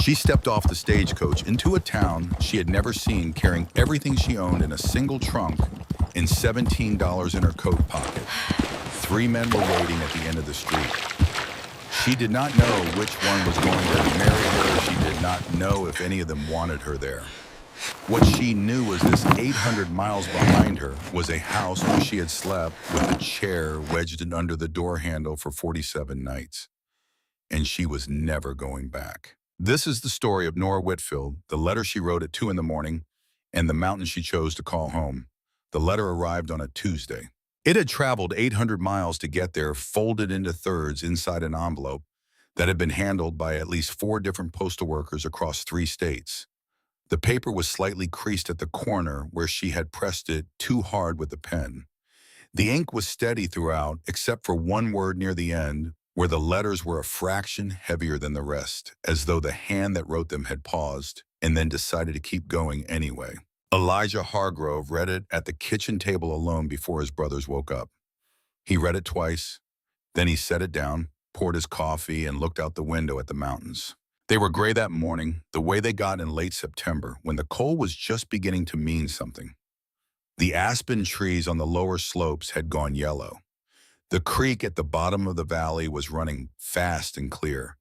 She stepped off the stagecoach into a town she had never seen, carrying everything she owned in a single trunk and $17 in her coat pocket. Three men were waiting at the end of the street. She did not know which one was going to marry her. She did not know if any of them wanted her there. What she knew was this 800 miles behind her was a house where she had slept with a chair wedged in under the door handle for 47 nights. And she was never going back. This is the story of Nora Whitfield, the letter she wrote at 2 in the morning, and the mountain she chose to call home. The letter arrived on a Tuesday. It had traveled 800 miles to get there, folded into thirds inside an envelope that had been handled by at least 4 different postal workers across 3 states. The paper was slightly creased at the corner where she had pressed it too hard with the pen. The ink was steady throughout, except for one word near the end, where the letters were a fraction heavier than the rest, as though the hand that wrote them had paused and then decided to keep going anyway. Elijah Hargrove read it at the kitchen table alone before his brothers woke up. He read it twice, then he set it down, poured his coffee, and looked out the window at the mountains. They were gray that morning, the way they got in late September, when the cold was just beginning to mean something. The aspen trees on the lower slopes had gone yellow. The creek at the bottom of the valley was running fast and clear.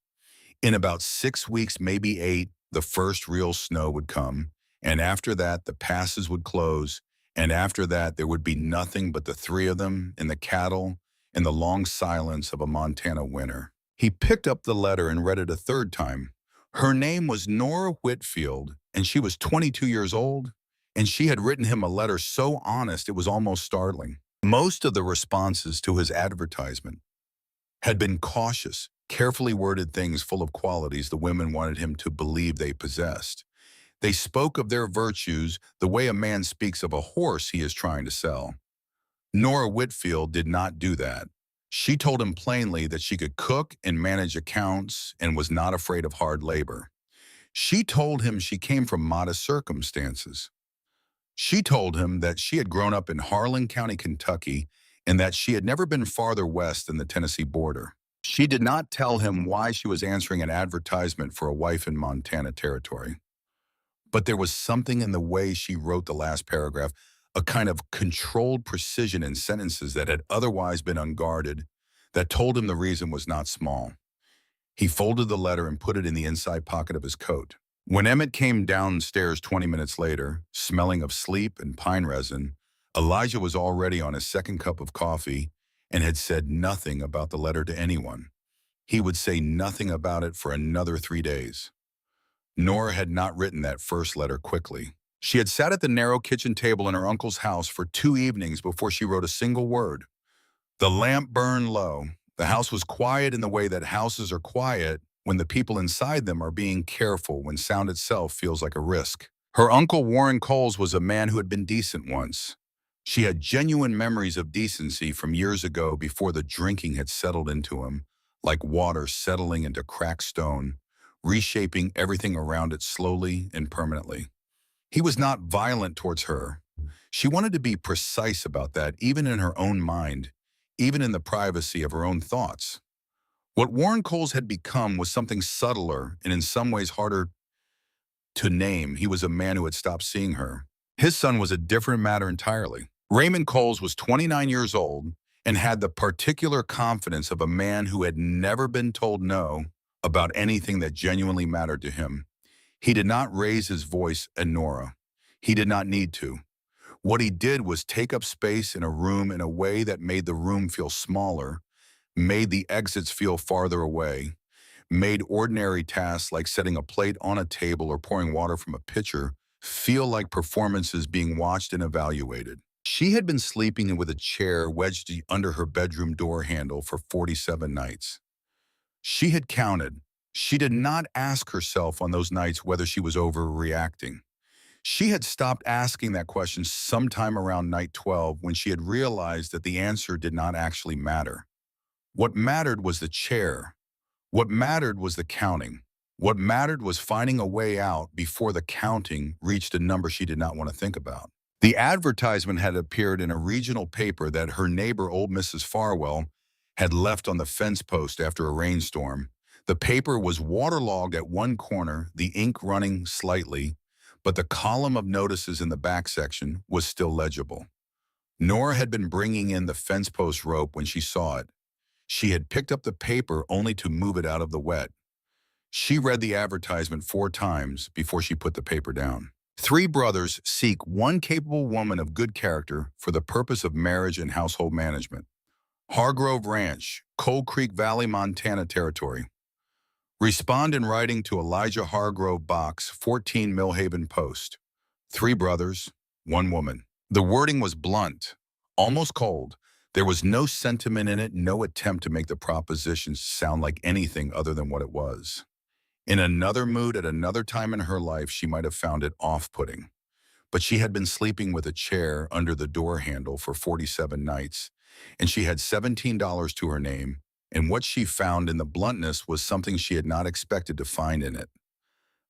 In about 6 weeks, maybe 8, the first real snow would come, and after that, the passes would close, and after that, there would be nothing but the 3 of them and the cattle and the long silence of a Montana winter. He picked up the letter and read it a 3rd time. Her name was Nora Whitfield, and she was 22 years old, and she had written him a letter so honest it was almost startling. Most of the responses to his advertisement had been cautious, carefully worded things full of qualities the women wanted him to believe they possessed. They spoke of their virtues the way a man speaks of a horse he is trying to sell. Nora Whitfield did not do that. She told him plainly that she could cook and manage accounts and was not afraid of hard labor. She told him she came from modest circumstances. She told him that she had grown up in Harlan County, Kentucky, and that she had never been farther west than the Tennessee border. She did not tell him why she was answering an advertisement for a wife in Montana territory. But there was something in the way she wrote the last paragraph, a kind of controlled precision in sentences that had otherwise been unguarded, that told him the reason was not small. He folded the letter and put it in the inside pocket of his coat. When Emmett came downstairs 20 minutes later, smelling of sleep and pine resin, Elijah was already on his 2nd cup of coffee and had said nothing about the letter to anyone. He would say nothing about it for another 3 days. Nora had not written that first letter quickly. She had sat at the narrow kitchen table in her uncle's house for 2 evenings before she wrote a single word. The lamp burned low. The house was quiet in the way that houses are quiet when the people inside them are being careful, when sound itself feels like a risk. Her uncle Warren Coles was a man who had been decent once. She had genuine memories of decency from years ago before the drinking had settled into him, like water settling into cracked stone, reshaping everything around it slowly and permanently. He was not violent towards her. She wanted to be precise about that, even in her own mind, even in the privacy of her own thoughts. What Warren Coles had become was something subtler and in some ways harder to name. He was a man who had stopped seeing her. His son was a different matter entirely. Raymond Coles was 29 years old and had the particular confidence of a man who had never been told no about anything that genuinely mattered to him. He did not raise his voice at Nora. He did not need to. What he did was take up space in a room in a way that made the room feel smaller, made the exits feel farther away, made ordinary tasks like setting a plate on a table or pouring water from a pitcher feel like performances being watched and evaluated. She had been sleeping with a chair wedged under her bedroom door handle for 47 nights. She had counted. She did not ask herself on those nights whether she was overreacting. She had stopped asking that question sometime around night 12 when she had realized that the answer did not actually matter. What mattered was the chair. What mattered was the counting. What mattered was finding a way out before the counting reached a number she did not want to think about. The advertisement had appeared in a regional paper that her neighbor, old Mrs. Farwell, had left on the fence post after a rainstorm. The paper was waterlogged at one corner, the ink running slightly, but the column of notices in the back section was still legible. Nora had been bringing in the fence post rope when she saw it. She had picked up the paper only to move it out of the wet. She read the advertisement 4 times before she put the paper down. 3 brothers seek one capable woman of good character for the purpose of marriage and household management. Hargrove Ranch, Cold Creek Valley, Montana Territory. Respond in writing to Elijah Hargrove, Box 14, Millhaven Post. 3 brothers, 1 woman. The wording was blunt, almost cold. There was no sentiment in it, no attempt to make the proposition sound like anything other than what it was. In another mood at another time in her life, she might have found it off-putting. But she had been sleeping with a chair under the door handle for 47 nights, and she had $17 to her name, and what she found in the bluntness was something she had not expected to find in it.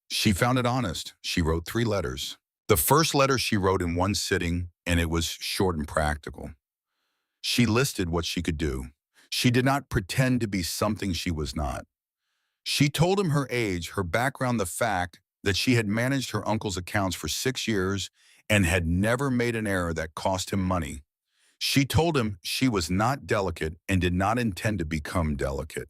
She found it honest. She wrote 3 letters. The first letter she wrote in one sitting, and it was short and practical. She listed what she could do. She did not pretend to be something she was not. She told him her age, her background, the fact that she had managed her uncle's accounts for 6 years and had never made an error that cost him money. She told him she was not delicate and did not intend to become delicate.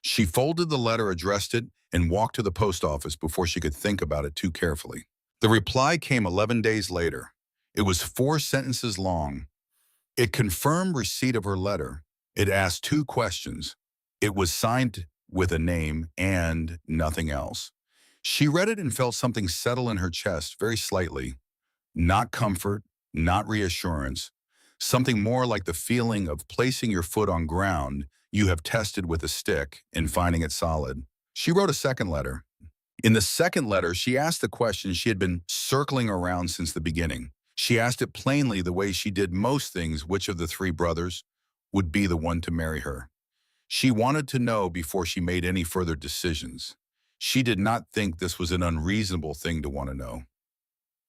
She folded the letter, addressed it, and walked to the post office before she could think about it too carefully. The reply came 11 days later. It was 4 sentences long. It confirmed receipt of her letter. It asked 2 questions. It was signed with a name and nothing else. She read it and felt something settle in her chest very slightly. Not comfort, not reassurance. Something more like the feeling of placing your foot on ground you have tested with a stick and finding it solid. She wrote a second letter. In the second letter, she asked the question she had been circling around since the beginning. She asked it plainly the way she did most things: which of the 3 brothers would be the one to marry her. She wanted to know before she made any further decisions. She did not think this was an unreasonable thing to want to know.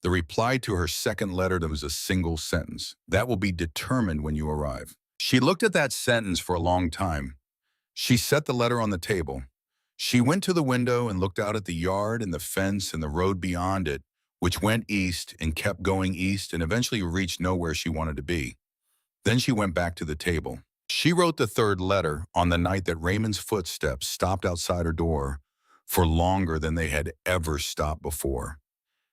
The reply to her second letter was a single sentence: "That will be determined when you arrive." She looked at that sentence for a long time. She set the letter on the table. She went to the window and looked out at the yard and the fence and the road beyond it, which went east and kept going east and eventually reached nowhere she wanted to be. Then she went back to the table. She wrote the third letter on the night that Raymond's footsteps stopped outside her door for longer than they had ever stopped before.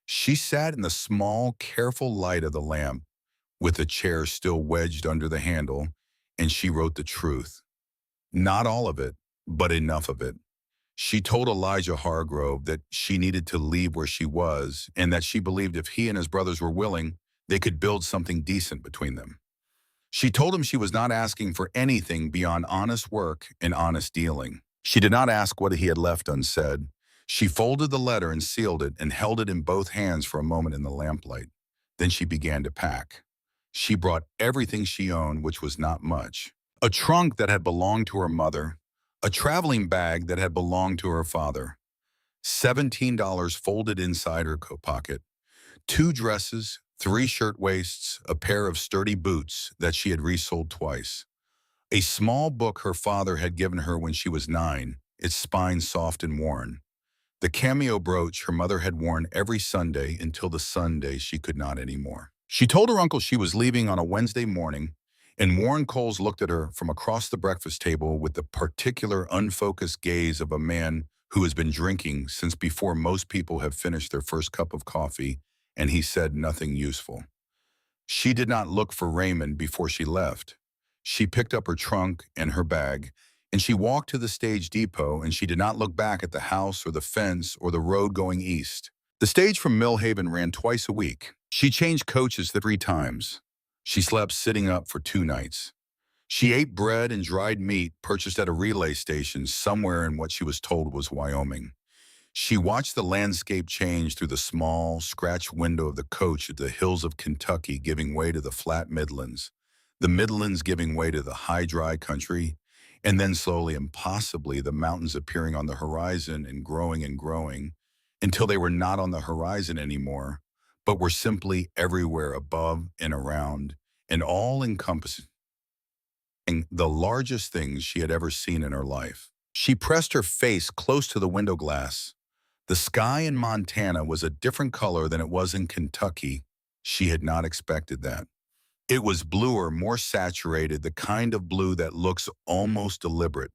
She sat in the small, careful light of the lamp with the chair still wedged under the handle, and she wrote the truth. Not all of it, but enough of it. She told Elijah Hargrove that she needed to leave where she was and that she believed if he and his brothers were willing, they could build something decent between them. She told him she was not asking for anything beyond honest work and honest dealing. She did not ask what he had left unsaid. She folded the letter and sealed it and held it in both hands for a moment in the lamplight. Then she began to pack. She brought everything she owned, which was not much. A trunk that had belonged to her mother, a traveling bag that had belonged to her father, $17 folded inside her coat pocket, 2 dresses, 3 shirtwaists, a pair of sturdy boots that she had resold twice, a small book her father had given her when she was 9, its spine soft and worn, the cameo brooch her mother had worn every Sunday until the Sunday she could not anymore. She told her uncle she was leaving on a Wednesday morning, and Warren Coles looked at her from across the breakfast table with the particular unfocused gaze of a man who has been drinking since before most people have finished their first cup of coffee, and he said nothing useful. She did not look for Raymond before she left. She picked up her trunk and her bag, and she walked to the stage depot, and she did not look back at the house or the fence or the road going east. The stage from Millhaven ran twice a week. She changed coaches 3 times. She slept sitting up for 2 nights. She ate bread and dried meat purchased at a relay station somewhere in what she was told was Wyoming. She watched the landscape change through the small, scratched window of the coach at the hills of Kentucky giving way to the flat Midlands, the Midlands giving way to the high, dry country, and then slowly and possibly the mountains appearing on the horizon and growing until they were not on the horizon anymore, but were simply everywhere above and around and all-encompassing, the largest things she had ever seen in her life. She pressed her face close to the window glass. The sky in Montana was a different color than it was in Kentucky. She had not expected that. It was bluer, more saturated, the kind of blue that looks almost deliberate.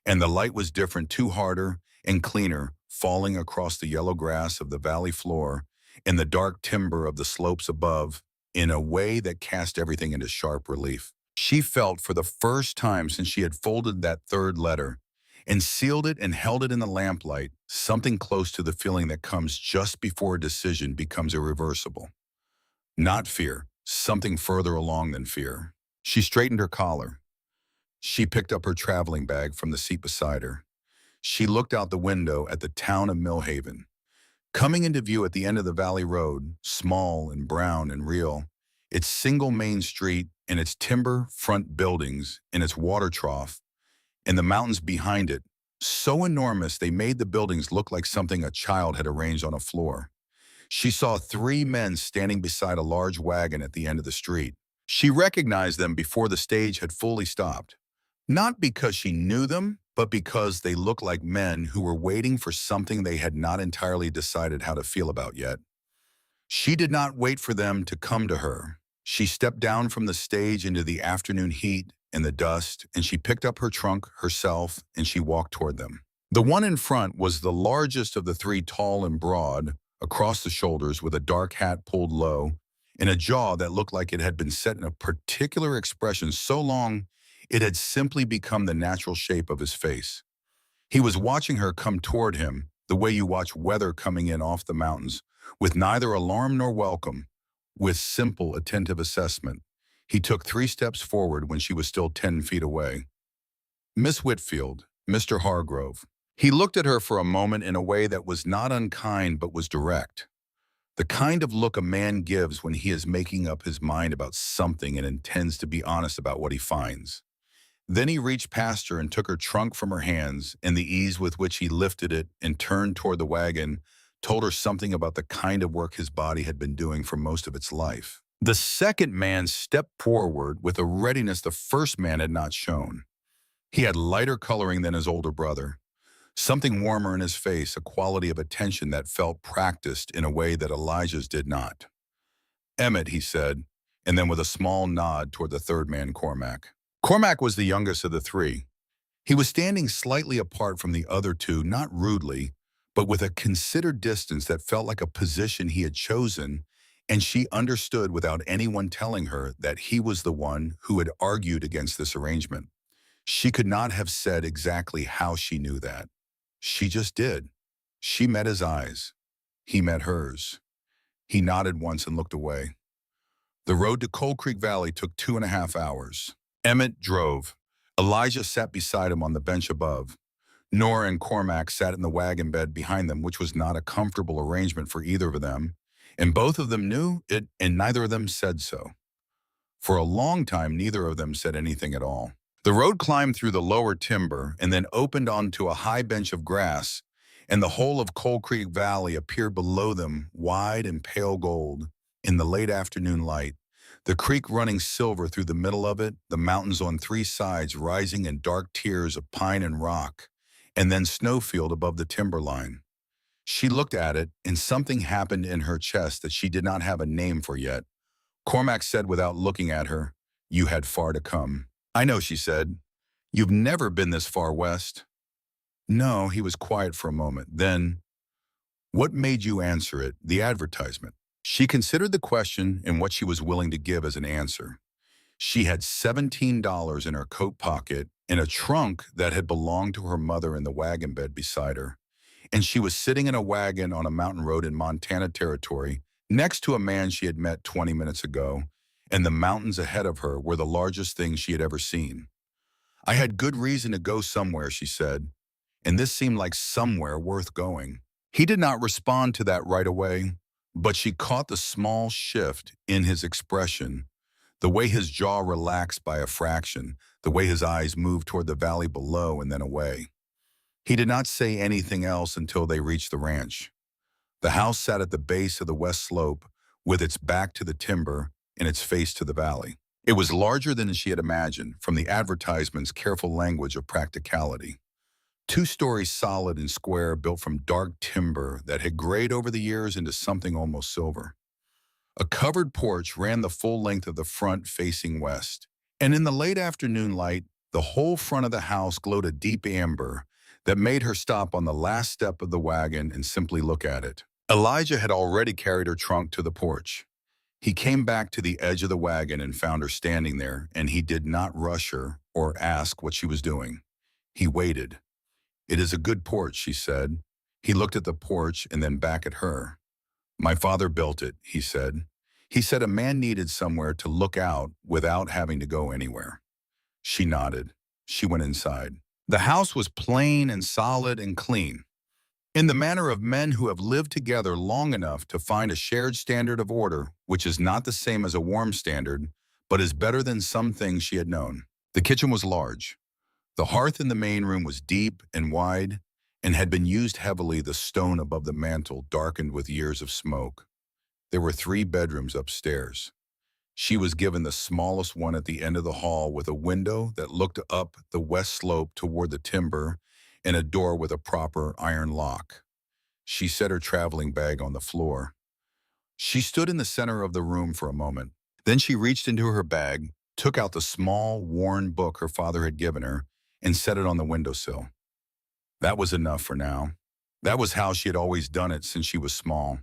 And the light was different, too, harder and cleaner, falling across the yellow grass of the valley floor and the dark timber of the slopes above in a way that cast everything into sharp relief. She felt for the first time since she had folded that third letter and sealed it and held it in the lamplight, something close to the feeling that comes just before a decision becomes irreversible. Not fear, something further along than fear. She straightened her collar. She picked up her traveling bag from the seat beside her. She looked out the window at the town of Millhaven. Coming into view at the end of the valley road, small and brown and real, its single main street and its timber front buildings and its water trough, and the mountains behind it, so enormous they made the buildings look like something a child had arranged on a floor. She saw three men standing beside a large wagon at the end of the street. She recognized them before the stage had fully stopped. Not because she knew them, but because they looked like men who were waiting for something they had not entirely decided how to feel about yet. She did not wait for them to come to her. She stepped down from the stage into the afternoon heat and the dust, and she picked up her trunk herself and she walked toward them. The one in front was the largest of the three, tall and broad, across the shoulders with a dark hat pulled low and a jaw that looked like it had been set in a particular expression so long it had simply become the natural shape of his face. He was watching her come toward him, the way you watch weather coming in off the mountains, with neither alarm nor welcome, with simple, attentive assessment. He took 3 steps forward when she was still 10 feet away. Miss Whitfield, Mr. Hargrove. He looked at her for a moment in a way that was not unkind but was direct. The kind of look a man gives when he is making up his mind about something and intends to be honest about what he finds. Then he reached past her and took her trunk from her hands, and the ease with which he lifted it and turned toward the wagon told her something about the kind of work his body had been doing for most of its life. The second man stepped forward with a readiness the first man had not shown. He had lighter coloring than his older brother, something warmer in his face, a quality of attention that felt practiced in a way that Elijah's did not. "Emmett," he said, and then with a small nod toward the third man, Cormac. Cormac was the youngest of the three. He was standing slightly apart from the other two, not rudely, but with a considered distance that felt like a position he had chosen, and she understood without anyone telling her that he was the one who had argued against this arrangement. She could not have said exactly how she knew that. She just did. She met his eyes. He met hers. He nodded once and looked away. The road to Coal Creek Valley took 2.5 hours. Emmett drove. Elijah sat beside him on the bench above. Nora and Cormac sat in the wagon bed behind them, which was not a comfortable arrangement for either of them, and both of them knew it, and neither of them said so. For a long time, neither of them said anything at all. The road climbed through the lower timber and then opened onto a high bench of grass, and the whole of Coal Creek Valley appeared below them, wide and pale gold, in the late afternoon light. The creek running silver through the middle of it, the mountains on 3 sides rising in dark tiers of pine and rock, and then snowfield above the timberline. She looked at it, and something happened in her chest that she did not have a name for yet. Cormac said without looking at her, "You had far to come." "I know," she said. "You've never been this far west." "No," he was quiet for a moment. Then, "What made you answer it, the advertisement?" She considered the question and what she was willing to give as an answer. She had $17 in her coat pocket and a trunk that had belonged to her mother in the wagon bed beside her. And she was sitting in a wagon on a mountain road in Montana Territory next to a man she had met 20 minutes ago, and the mountains ahead of her were the largest thing she had ever seen. "I had good reason to go somewhere," she said, and this seemed like somewhere worth going. He did not respond to that right away, but she caught the small shift in his expression, the way his jaw relaxed by a fraction, the way his eyes moved toward the valley below and then away. He did not say anything else until they reached the ranch. The house sat at the base of the west slope, with its back to the timber and its face to the valley. It was larger than she had imagined, from the advertisement's careful language of practicality. 2 stories solid and square, built from dark timber that had grayed over the years into something almost silver. A covered porch ran the full length of the front facing west, and in the late afternoon light, the whole front of the house glowed a deep amber that made her stop on the last step of the wagon and simply look at it. Elijah had already carried her trunk to the porch. He came back to the edge of the wagon and found her standing there, and he did not rush her or ask what she was doing. He waited. "It is a good porch," she said. He looked at the porch and then back at her. "My father built it," he said. He said a man needed somewhere to look out without having to go anywhere. She nodded. She went inside. The house was plain and solid and clean, in the manner of men who have lived together long enough to find a shared standard of order, which is not the same as a warm standard, but is better than some things she had known. The kitchen was large. The hearth in the main room was deep and wide and had been used heavily, the stone above the mantel darkened with years of smoke. There were 3 bedrooms upstairs. She was given the smallest one at the end of the hall, with a window that looked up the west slope toward the timber and a door with a proper iron lock. She set her traveling bag on the floor. She stood in the center of the room for a moment. Then she reached into her bag, took out the small, worn book her father had given her, and set it on the windowsill. That was enough for now. That was how she had always done it since she was small.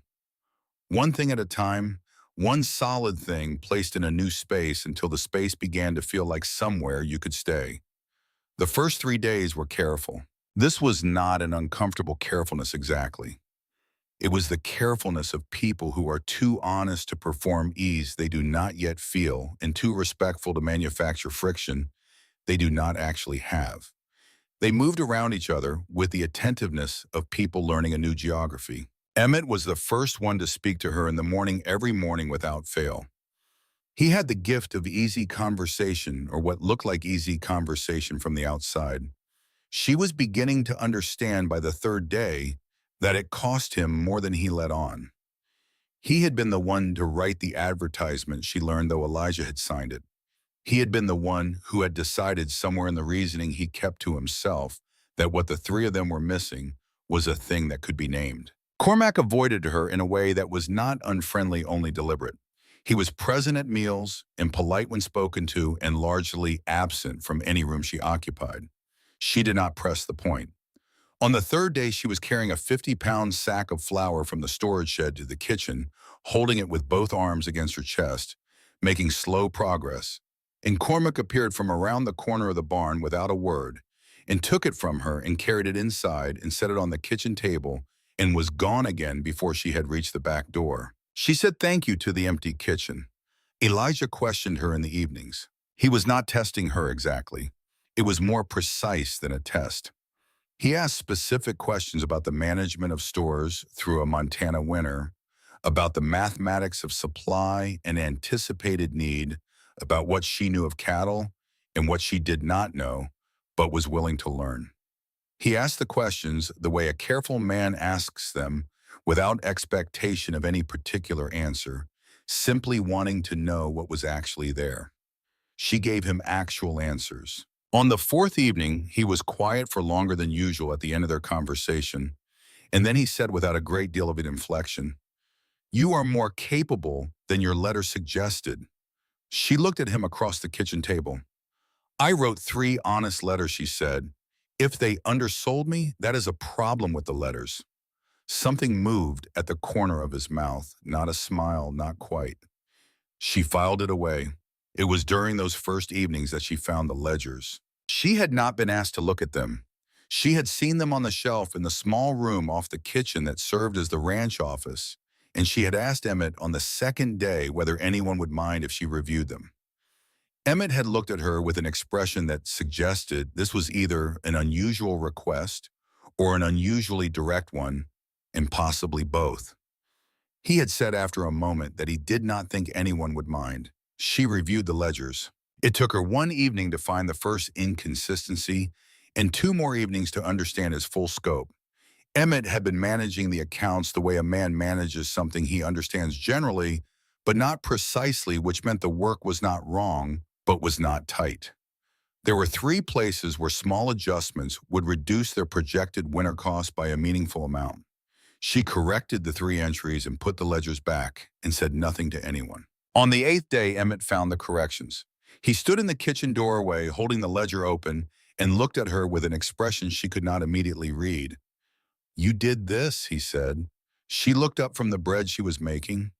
One thing at a time, one solid thing placed in a new space until the space began to feel like somewhere you could stay. The first 3 days were careful. This was not an uncomfortable carefulness exactly. It was the carefulness of people who are too honest to perform ease they do not yet feel and too respectful to manufacture friction they do not actually have. They moved around each other with the attentiveness of people learning a new geography. Emmett was the first one to speak to her in the morning every morning without fail. He had the gift of easy conversation, or what looked like easy conversation from the outside. She was beginning to understand by the 3rd day that it cost him more than he let on. He had been the one to write the advertisement, she learned, though Elijah had signed it. He had been the one who had decided somewhere in the reasoning he kept to himself that what the 3 of them were missing was a thing that could be named. Cormac avoided her in a way that was not unfriendly, only deliberate. He was present at meals and polite when spoken to, and largely absent from any room she occupied. She did not press the point. On the 3rd day, she was carrying a 50-pound sack of flour from the storage shed to the kitchen, holding it with both arms against her chest, making slow progress. And Cormac appeared from around the corner of the barn without a word, and took it from her and carried it inside and set it on the kitchen table, and was gone again before she had reached the back door. She said thank you to the empty kitchen. Elijah questioned her in the evenings. He was not testing her exactly. It was more precise than a test. He asked specific questions about the management of stores through a Montana winter, about the mathematics of supply and anticipated need, about what she knew of cattle and what she did not know, but was willing to learn. He asked the questions the way a careful man asks them, without expectation of any particular answer, simply wanting to know what was actually there. She gave him actual answers. On the 4th evening, he was quiet for longer than usual at the end of their conversation, and then he said without a great deal of inflection, "You are more capable than your letter suggested." She looked at him across the kitchen table. "I wrote 3 honest letters," she said. "If they undersold me, that is a problem with the letters." Something moved at the corner of his mouth, not a smile, not quite. She filed it away. It was during those first evenings that she found the ledgers. She had not been asked to look at them. She had seen them on the shelf in the small room off the kitchen that served as the ranch office, and she had asked Emmett on the 2nd day whether anyone would mind if she reviewed them. Emmett had looked at her with an expression that suggested this was either an unusual request or an unusually direct one, and possibly both. He had said after a moment that he did not think anyone would mind. She reviewed the ledgers. It took her 1 evening to find the first inconsistency and 2 more evenings to understand his full scope. Emmett had been managing the accounts the way a man manages something he understands generally, but not precisely, which meant the work was not wrong, but was not tight. There were 3 places where small adjustments would reduce their projected winter cost by a meaningful amount. She corrected the 3 entries and put the ledgers back and said nothing to anyone. On the 8th day, Emmett found the corrections. He stood in the kitchen doorway holding the ledger open and looked at her with an expression she could not immediately read. "You did this," he said. She looked up from the bread she was making.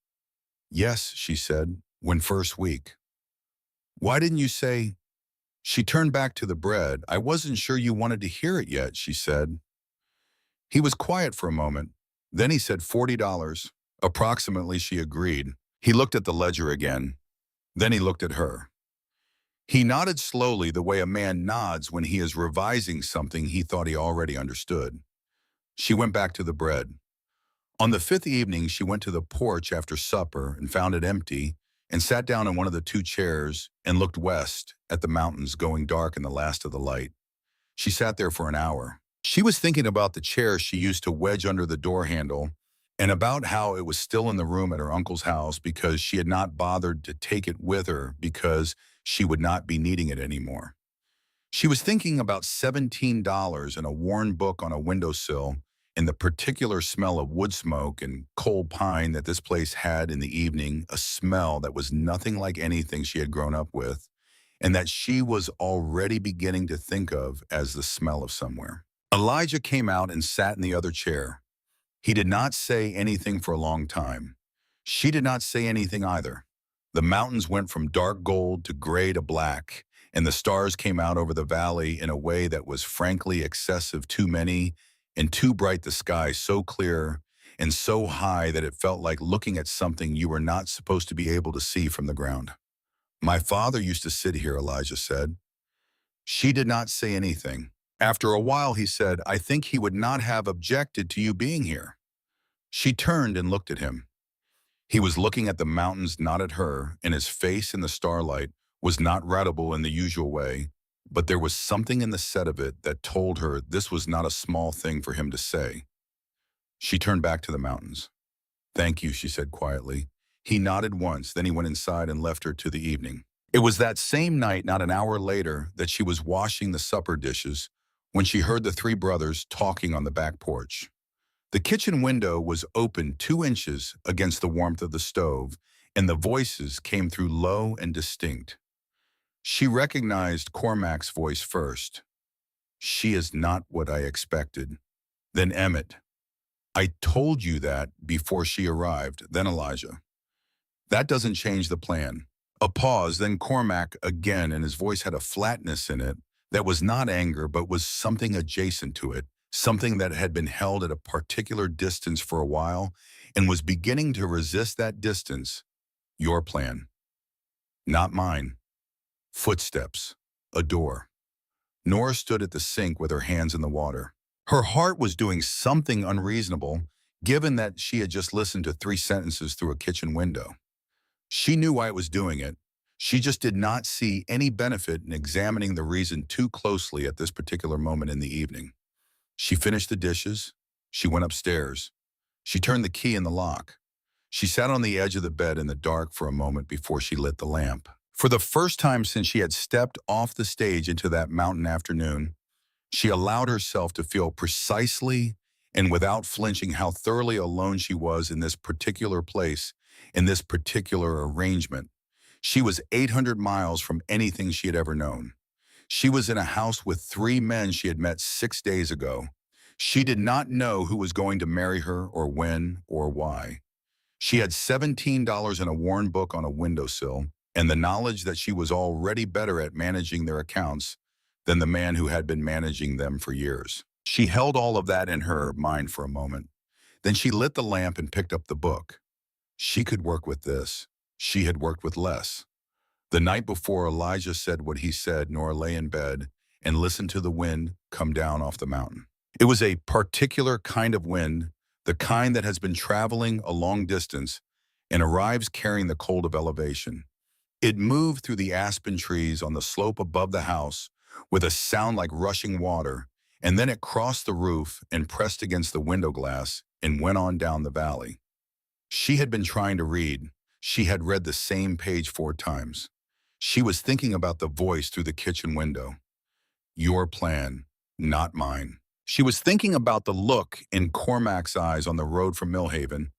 "Yes," she said, "when first week." "Why didn't you say—" She turned back to the bread. "I wasn't sure you wanted to hear it yet," she said. He was quiet for a moment. Then he said $40. Approximately, she agreed. He looked at the ledger again. Then he looked at her. He nodded slowly the way a man nods when he is revising something he thought he already understood. She went back to the bread. On the 5th evening, she went to the porch after supper and found it empty and sat down in one of the 2 chairs and looked west at the mountains going dark in the last of the light. She sat there for an hour. She was thinking about the chair she used to wedge under the door handle and about how it was still in the room at her uncle's house because she had not bothered to take it with her because she would not be needing it anymore. She was thinking about $17 and a worn book on a windowsill and the particular smell of wood smoke and coal pine that this place had in the evening, a smell that was nothing like anything she had grown up with, and that she was already beginning to think of as the smell of somewhere. Elijah came out and sat in the other chair. He did not say anything for a long time. She did not say anything either. The mountains went from dark gold to gray to black, and the stars came out over the valley in a way that was frankly excessive, too many, and too bright, the sky so clear and so high that it felt like looking at something you were not supposed to be able to see from the ground. "My father used to sit here," Elijah said. She did not say anything. After a while, he said, "I think he would not have objected to you being here." She turned and looked at him. He was looking at the mountains, not at her, and his face in the starlight was not readable in the usual way, but there was something in the set of it that told her this was not a small thing for him to say. She turned back to the mountains. "Thank you," she said quietly. He nodded once, then he went inside and left her to the evening. It was that same night, not an hour later, that she was washing the supper dishes when she heard the 3 brothers talking on the back porch. The kitchen window was open 2 inches against the warmth of the stove, and the voices came through low and distinct. She recognized Cormac's voice first. "She is not what I expected." Then Emmett. "I told you that before she arrived." Then Elijah. "That doesn't change the plan." A pause, then Cormac again, and his voice had a flatness in it that was not anger but was something adjacent to it, something that had been held at a particular distance for a while and was beginning to resist that distance. "Your plan. Not mine." Footsteps. A door. Nora stood at the sink with her hands in the water. Her heart was doing something unreasonable, given that she had just listened to 3 sentences through a kitchen window. She knew why it was doing it. She just did not see any benefit in examining the reason too closely at this particular moment in the evening. She finished the dishes. She went upstairs. She turned the key in the lock. She sat on the edge of the bed in the dark for a moment before she lit the lamp. For the first time since she had stepped off the stage into that mountain afternoon, she allowed herself to feel precisely and without flinching how thoroughly alone she was in this particular place, in this particular arrangement. She was 800 miles from anything she had ever known. She was in a house with 3 men she had met 6 days ago. She did not know who was going to marry her or when or why. She had $17 and a worn book on a windowsill, and the knowledge that she was already better at managing their accounts than the man who had been managing them for years. She held all of that in her mind for a moment. Then she lit the lamp and picked up the book. She could work with this. She had worked with less. The night before Elijah said what he said, Nora lay in bed and listened to the wind come down off the mountain. It was a particular kind of wind, the kind that has been traveling a long distance and arrives carrying the cold of elevation. It moved through the aspen trees on the slope above the house with a sound like rushing water, and then it crossed the roof and pressed against the window glass and went on down the valley. She had been trying to read. She had read the same page 4 times. She was thinking about the voice through the kitchen window. Your plan, not mine. She was thinking about the look in Cormac's eyes on the road from Millhaven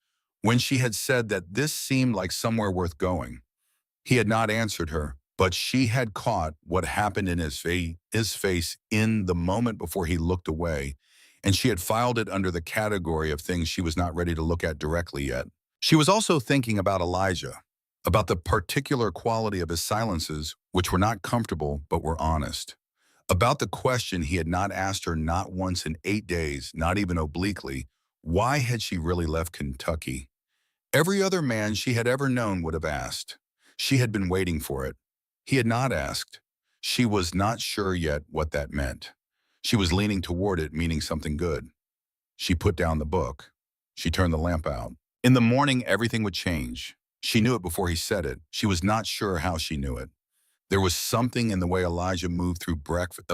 when she had said that this seemed like somewhere worth going. He had not answered her, but she had caught what happened in his face in the moment before he looked away, and she had filed it under the category of things she was not ready to look at directly yet. She was also thinking about Elijah, about the particular quality of his silences, which were not comfortable but were honest, about the question he had not asked her not once in 8 days, not even obliquely: why had she really left Kentucky? Every other man she had ever known would have asked. She had been waiting for it. He had not asked. She was not sure yet what that meant. She was leaning toward it, meaning something good. She put down the book. She turned the lamp out. In the morning, everything would change. She knew it before he said it. She was not sure how she knew it. There was something in the way Elijah moved through breakfast,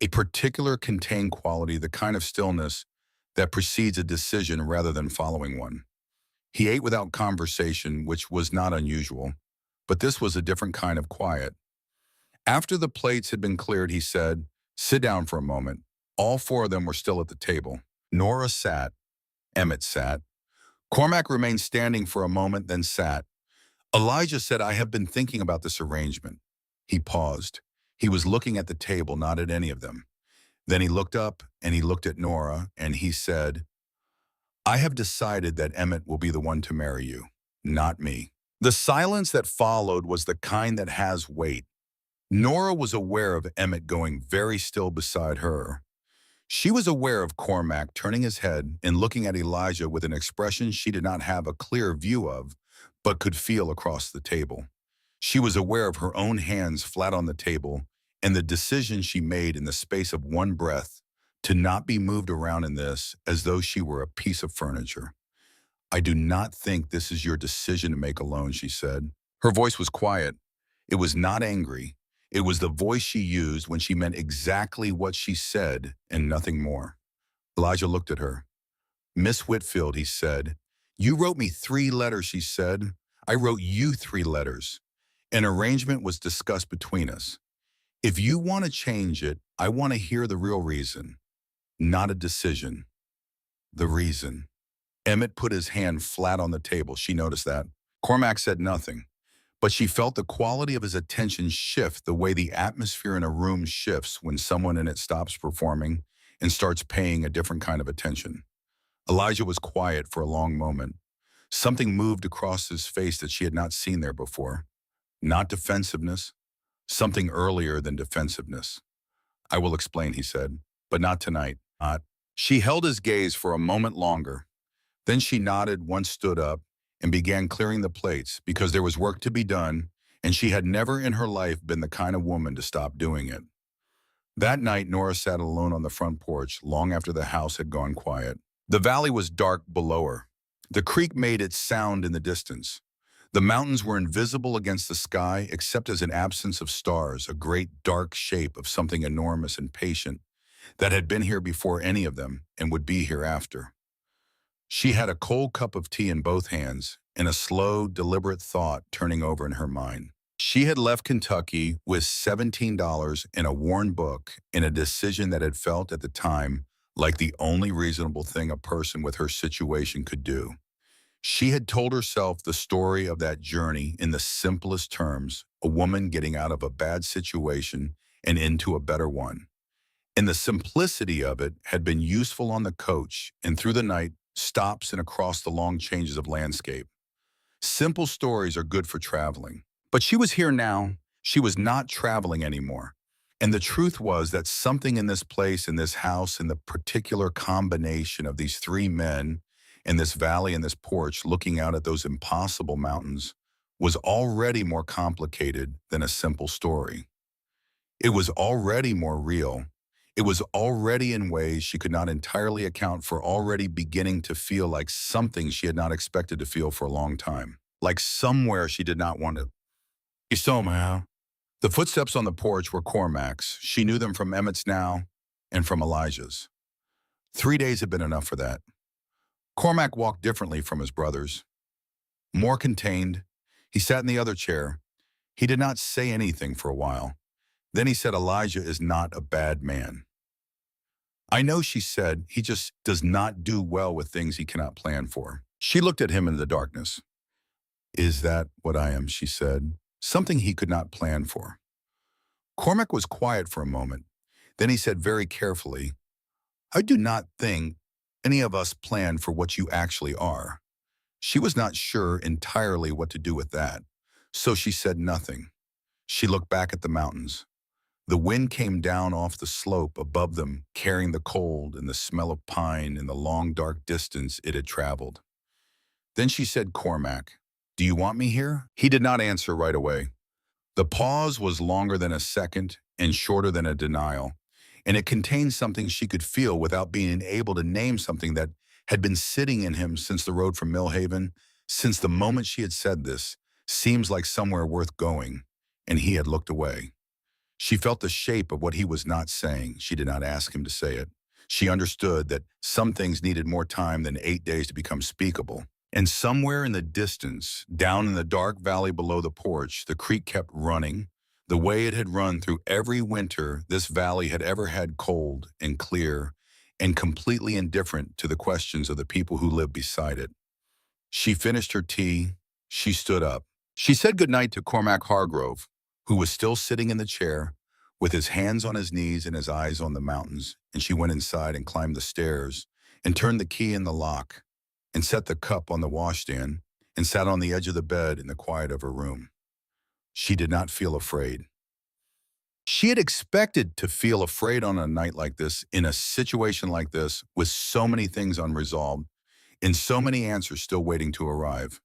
a particular contained quality, the kind of stillness that precedes a decision rather than following one. He ate without conversation, which was not unusual, but this was a different kind of quiet. After the plates had been cleared, he said, "Sit down for a moment." All four of them were still at the table. Nora sat. Emmett sat. Cormac remained standing for a moment, then sat. Elijah said, "I have been thinking about this arrangement." He paused. He was looking at the table, not at any of them. Then he looked up and he looked at Nora and he said, "I have decided that Emmett will be the one to marry you, not me." The silence that followed was the kind that has weight. Nora was aware of Emmett going very still beside her. She was aware of Cormac turning his head and looking at Elijah with an expression she did not have a clear view of, but could feel across the table. She was aware of her own hands flat on the table and the decision she made in the space of one breath to not be moved around in this as though she were a piece of furniture. "I do not think this is your decision to make alone," she said. Her voice was quiet. It was not angry. It was the voice she used when she meant exactly what she said and nothing more. Elijah looked at her. "Miss Whitfield," he said, "you wrote me 3 letters," she said. "I wrote you 3 letters. An arrangement was discussed between us. If you want to change it, I want to hear the real reason, not a decision. The reason." Emmett put his hand flat on the table. She noticed that. Cormac said nothing, but she felt the quality of his attention shift the way the atmosphere in a room shifts when someone in it stops performing and starts paying a different kind of attention. Elijah was quiet for a long moment. Something moved across his face that she had not seen there before. Not defensiveness, something earlier than defensiveness. "I will explain," he said, "but not tonight." Not. She held his gaze for a moment longer. Then she nodded, once stood up, and began clearing the plates because there was work to be done, and she had never in her life been the kind of woman to stop doing it. That night, Nora sat alone on the front porch long after the house had gone quiet. The valley was dark below her. The creek made its sound in the distance. The mountains were invisible against the sky except as an absence of stars, a great dark shape of something enormous and patient that had been here before any of them and would be here after. She had a cold cup of tea in both hands and a slow, deliberate thought turning over in her mind. She had left Kentucky with $17 and a worn book and a decision that had felt at the time like the only reasonable thing a person with her situation could do. She had told herself the story of that journey in the simplest terms: a woman getting out of a bad situation and into a better one. And the simplicity of it had been useful on the coach and through the night, stops and across the long changes of landscape. Simple stories are good for traveling. But she was here now. She was not traveling anymore. And the truth was that something in this place, in this house, in the particular combination of these 3 men, in this valley and this porch looking out at those impossible mountains, was already more complicated than a simple story. It was already more real. It was already in ways she could not entirely account for, already beginning to feel like something she had not expected to feel for a long time. Like somewhere she did not want to. Somehow. The footsteps on the porch were Cormac's. She knew them from Emmett's now and from Elijah's. 3 days had been enough for that. Cormac walked differently from his brothers. More contained. He sat in the other chair. He did not say anything for a while. Then he said, Elijah is not a bad man. I know, she said, he just does not do well with things he cannot plan for. She looked at him in the darkness. Is that what I am, she said, something he could not plan for. Cormac was quiet for a moment. Then he said very carefully, I do not think any of us plan for what you actually are. She was not sure entirely what to do with that, so she said nothing. She looked back at the mountains. The wind came down off the slope above them, carrying the cold and the smell of pine in the long dark distance it had traveled. Then she said, Cormac, do you want me here? He did not answer right away. The pause was longer than a second and shorter than a denial, and it contained something she could feel without being able to name something that had been sitting in him since the road from Millhaven, since the moment she had said this, seems like somewhere worth going, and he had looked away. She felt the shape of what he was not saying. She did not ask him to say it. She understood that some things needed more time than 8 days to become speakable. And somewhere in the distance, down in the dark valley below the porch, the creek kept running, the way it had run through every winter this valley had ever had, cold and clear and completely indifferent to the questions of the people who lived beside it. She finished her tea. She stood up. She said goodnight to Cormac Hargrove, who was still sitting in the chair with his hands on his knees and his eyes on the mountains, and she went inside and climbed the stairs and turned the key in the lock and set the cup on the washstand and sat on the edge of the bed in the quiet of her room. She did not feel afraid. She had expected to feel afraid on a night like this, in a situation like this, with so many things unresolved and so many answers still waiting to arrive.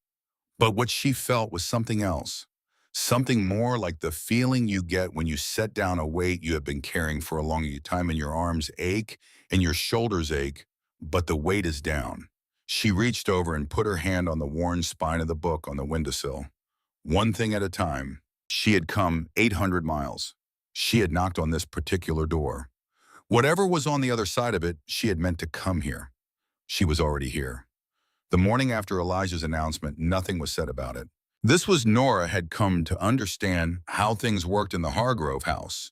But what she felt was something else, something more like the feeling you get when you set down a weight you have been carrying for a long time and your arms ache and your shoulders ache, but the weight is down. She reached over and put her hand on the worn spine of the book on the windowsill. One thing at a time. She had come 800 miles. She had knocked on this particular door. Whatever was on the other side of it, she had meant to come here. She was already here. The morning after Elijah's announcement, nothing was said about it. This was Nora had come to understand how things worked in the Hargrove house.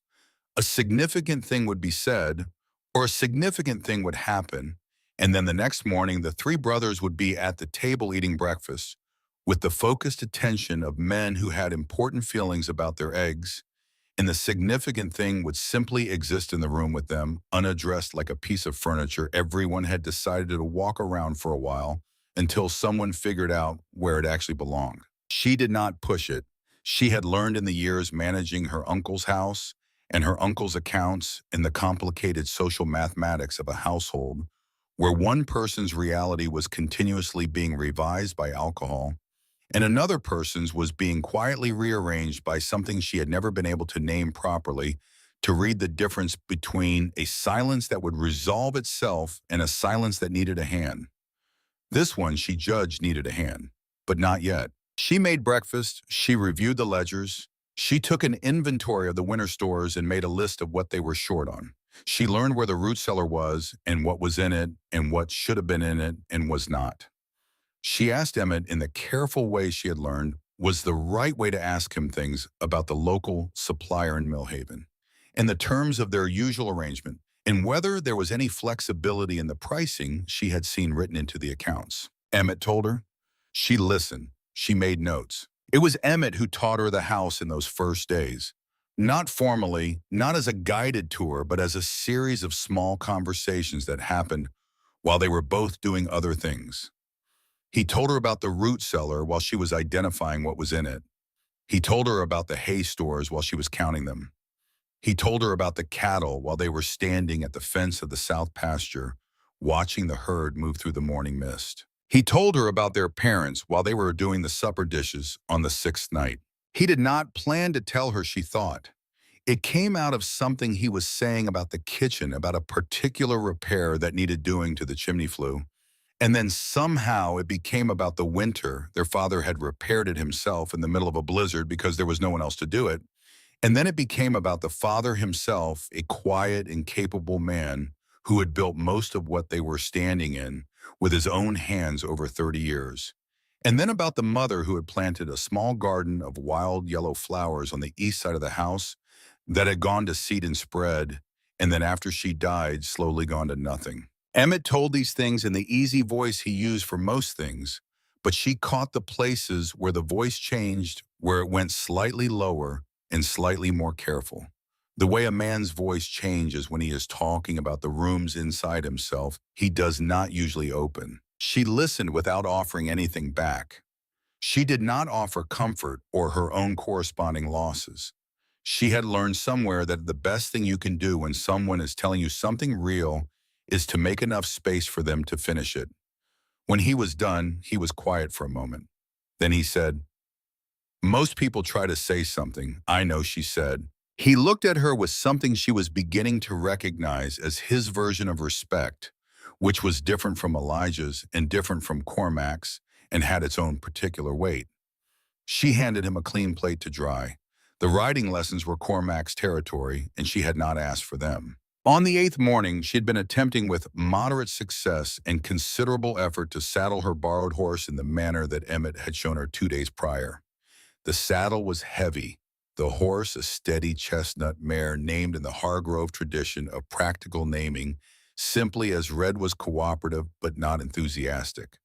A significant thing would be said, or a significant thing would happen, and then the next morning the three brothers would be at the table eating breakfast, with the focused attention of men who had important feelings about their eggs, and the significant thing would simply exist in the room with them, unaddressed like a piece of furniture everyone had decided to walk around for a while until someone figured out where it actually belonged. She did not push it. She had learned in the years managing her uncle's house and her uncle's accounts in the complicated social mathematics of a household where one person's reality was continuously being revised by alcohol and another person's was being quietly rearranged by something she had never been able to name properly, to read the difference between a silence that would resolve itself and a silence that needed a hand. This one she judged needed a hand, but not yet. She made breakfast, she reviewed the ledgers, she took an inventory of the winter stores and made a list of what they were short on. She learned where the root cellar was and what was in it and what should have been in it and was not. She asked Emmett in the careful way she had learned was the right way to ask him things about the local supplier in Millhaven, and the terms of their usual arrangement, and whether there was any flexibility in the pricing she had seen written into the accounts. Emmett told her. She listened. She made notes. It was Emmett who taught her the house in those first days. Not formally, not as a guided tour, but as a series of small conversations that happened while they were both doing other things. He told her about the root cellar while she was identifying what was in it. He told her about the hay stores while she was counting them. He told her about the cattle while they were standing at the fence of the south pasture, watching the herd move through the morning mist. He told her about their parents while they were doing the supper dishes on the 6th night. He did not plan to tell her, she thought. It came out of something he was saying about the kitchen, about a particular repair that needed doing to the chimney flue. And then somehow it became about the winter. Their father had repaired it himself in the middle of a blizzard because there was no one else to do it. And then it became about the father himself, a quiet and capable man who had built most of what they were standing in with his own hands over 30 years. And then about the mother who had planted a small garden of wild yellow flowers on the east side of the house that had gone to seed and spread, and then after she died, slowly gone to nothing. Emmett told these things in the easy voice he used for most things, but she caught the places where the voice changed, where it went slightly lower and slightly more careful. The way a man's voice changes when he is talking about the rooms inside himself he does not usually open. She listened without offering anything back. She did not offer comfort or her own corresponding losses. She had learned somewhere that the best thing you can do when someone is telling you something real is to make enough space for them to finish it. When he was done, he was quiet for a moment. Then he said, "Most people try to say something, I know," she said. He looked at her with something she was beginning to recognize as his version of respect, which was different from Elijah's and different from Cormac's and had its own particular weight. She handed him a clean plate to dry. The riding lessons were Cormac's territory, and she had not asked for them. On the eighth morning, she had been attempting with moderate success and considerable effort to saddle her borrowed horse in the manner that Emmett had shown her 2 days prior. The saddle was heavy. The horse, a steady chestnut mare named in the Hargrove tradition of practical naming, simply as Red was cooperative but not enthusiastic.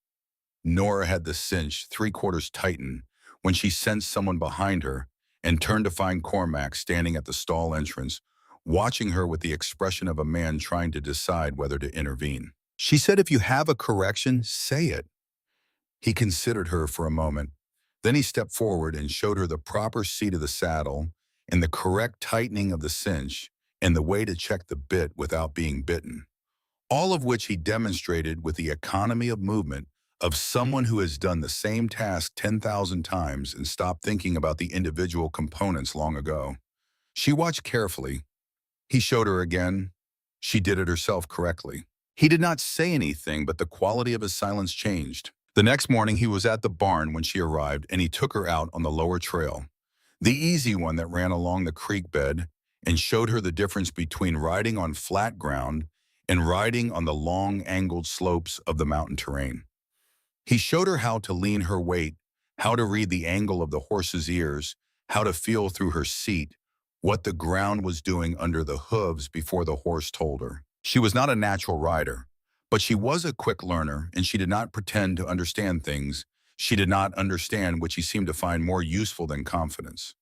Nora had the cinch 3/4 tighten when she sensed someone behind her and turned to find Cormac standing at the stall entrance, watching her with the expression of a man trying to decide whether to intervene. She said, "If you have a correction, say it." He considered her for a moment. Then he stepped forward and showed her the proper seat of the saddle and the correct tightening of the cinch and the way to check the bit without being bitten. All of which he demonstrated with the economy of movement of someone who has done the same task 10,000 times and stopped thinking about the individual components long ago. She watched carefully. He showed her again. She did it herself correctly. He did not say anything, but the quality of his silence changed. The next morning, he was at the barn when she arrived, and he took her out on the lower trail, the easy one that ran along the creek bed, and showed her the difference between riding on flat ground and riding on the long, angled slopes of the mountain terrain. He showed her how to lean her weight, how to read the angle of the horse's ears, how to feel through her seat, what the ground was doing under the hooves before the horse told her. She was not a natural rider, but she was a quick learner, and she did not pretend to understand things she did not understand, which he seemed to find more useful than confidence.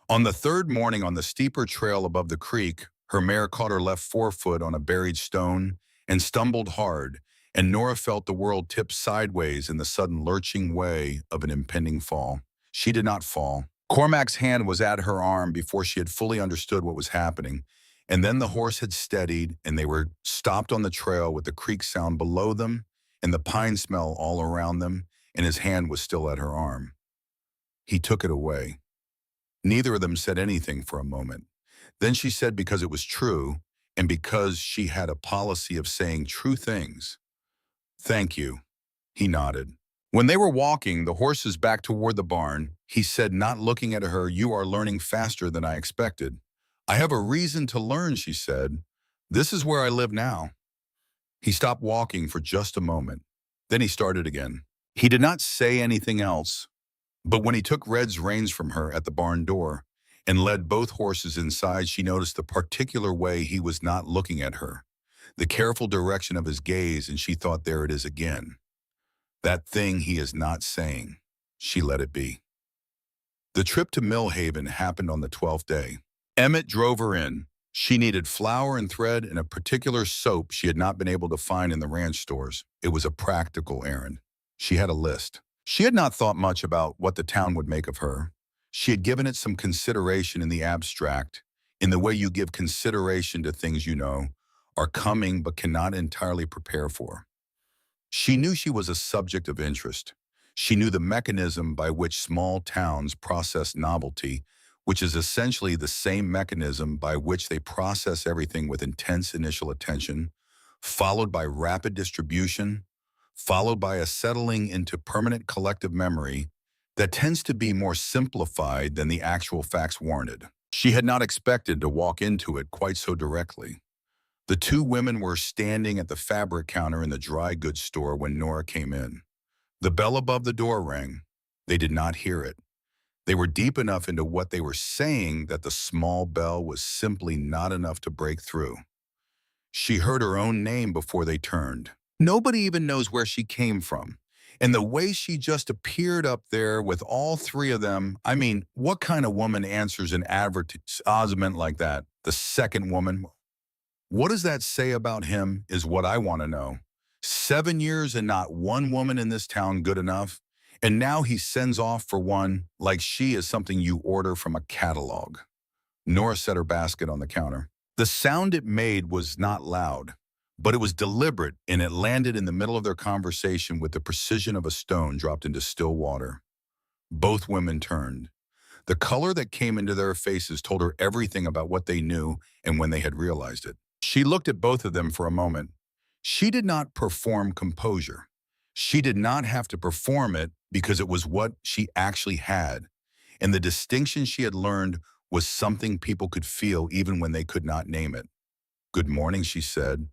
On the third morning on the steeper trail above the creek, her mare caught her left forefoot on a buried stone and stumbled hard, and Nora felt the world tip sideways in the sudden lurching way of an impending fall. She did not fall. Cormac's hand was at her arm before she had fully understood what was happening, and then the horse had steadied, and they were stopped on the trail with the creek sound below them and the pine smell all around them, and his hand was still at her arm. He took it away. Neither of them said anything for a moment. Then she said, because it was true, and because she had a policy of saying true things, "Thank you." He nodded. When they were walking the horses back toward the barn, he said, not looking at her, "You are learning faster than I expected." "I have a reason to learn," she said. "This is where I live now." He stopped walking for just a moment. Then he started again. He did not say anything else, but when he took Red's reins from her at the barn door and led both horses inside, she noticed the particular way he was not looking at her, the careful direction of his gaze, and she thought, there it is again. That thing he is not saying. She let it be. The trip to Millhaven happened on the 12th day. Emmett drove her in. She needed flour and thread and a particular soap she had not been able to find in the ranch stores. It was a practical errand. She had a list. She had not thought much about what the town would make of her. She had given it some consideration in the abstract, in the way you give consideration to things you know are coming but cannot entirely prepare for. She knew she was a subject of interest. She knew the mechanism by which small towns process novelty, which is essentially the same mechanism by which they process everything with intense initial attention, followed by rapid distribution, followed by a settling into permanent collective memory that tends to be more simplified than the actual facts warranted. She had not expected to walk into it quite so directly. The two women were standing at the fabric counter in the dry goods store when Nora came in. The bell above the door rang. They did not hear it. They were deep enough into what they were saying that the small bell was simply not enough to break through. She heard her own name before they turned. Nobody even knows where she came from. And the way she just appeared up there with all three of them, I mean, what kind of woman answers an advertisement like that? The second woman? What does that say about him is what I want to know. 7 years and not one woman in this town good enough? And now he sends off for one like she is something you order from a catalog. Nora set her basket on the counter. The sound it made was not loud, but it was deliberate, and it landed in the middle of their conversation with the precision of a stone dropped into still water. Both women turned. The color that came into their faces told her everything about what they knew and when they had realized it. She looked at both of them for a moment. She did not perform composure. She did not have to perform it because it was what she actually had. And the distinction she had learned was something people could feel even when they could not name it. "Good morning," she said.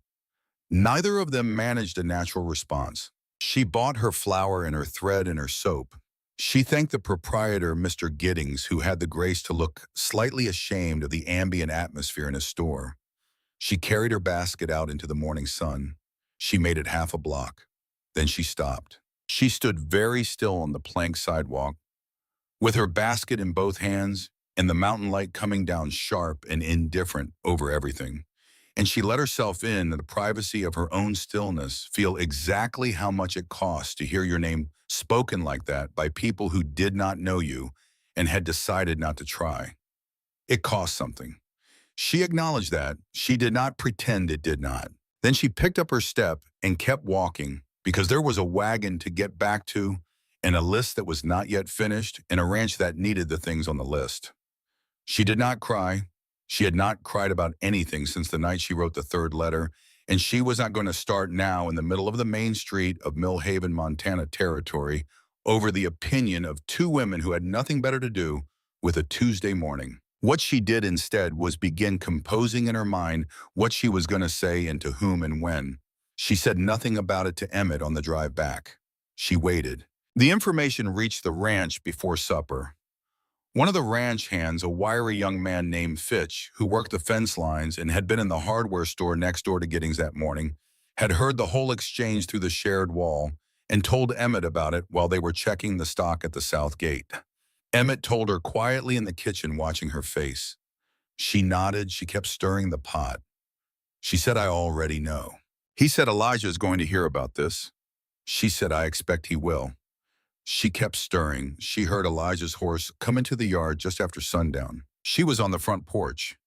Neither of them managed a natural response. She bought her flour and her thread and her soap. She thanked the proprietor, Mr. Giddings, who had the grace to look slightly ashamed of the ambient atmosphere in his store. She carried her basket out into the morning sun. She made it half a block. Then she stopped. She stood very still on the plank sidewalk, with her basket in both hands and the mountain light coming down sharp and indifferent over everything. And she let herself in the privacy of her own stillness feel exactly how much it cost to hear your name spoken like that by people who did not know you and had decided not to try. It cost something. She acknowledged that. She did not pretend it did not. Then she picked up her step and kept walking because there was a wagon to get back to and a list that was not yet finished and a ranch that needed the things on the list. She did not cry. She had not cried about anything since the night she wrote the third letter, and she was not going to start now in the middle of the main street of Millhaven, Montana territory over the opinion of two women who had nothing better to do with a Tuesday morning. What she did instead was begin composing in her mind what she was going to say and to whom and when. She said nothing about it to Emmett on the drive back. She waited. The information reached the ranch before supper. One of the ranch hands, a wiry young man named Fitch, who worked the fence lines and had been in the hardware store next door to Giddings that morning, had heard the whole exchange through the shared wall and told Emmett about it while they were checking the stock at the south gate. Emmett told her quietly in the kitchen, watching her face. She nodded. She kept stirring the pot. She said, "I already know." He said, "Elijah is going to hear about this." She said, "I expect he will." She kept stirring. She heard Elijah's horse come into the yard just after sundown. She was on the front porch.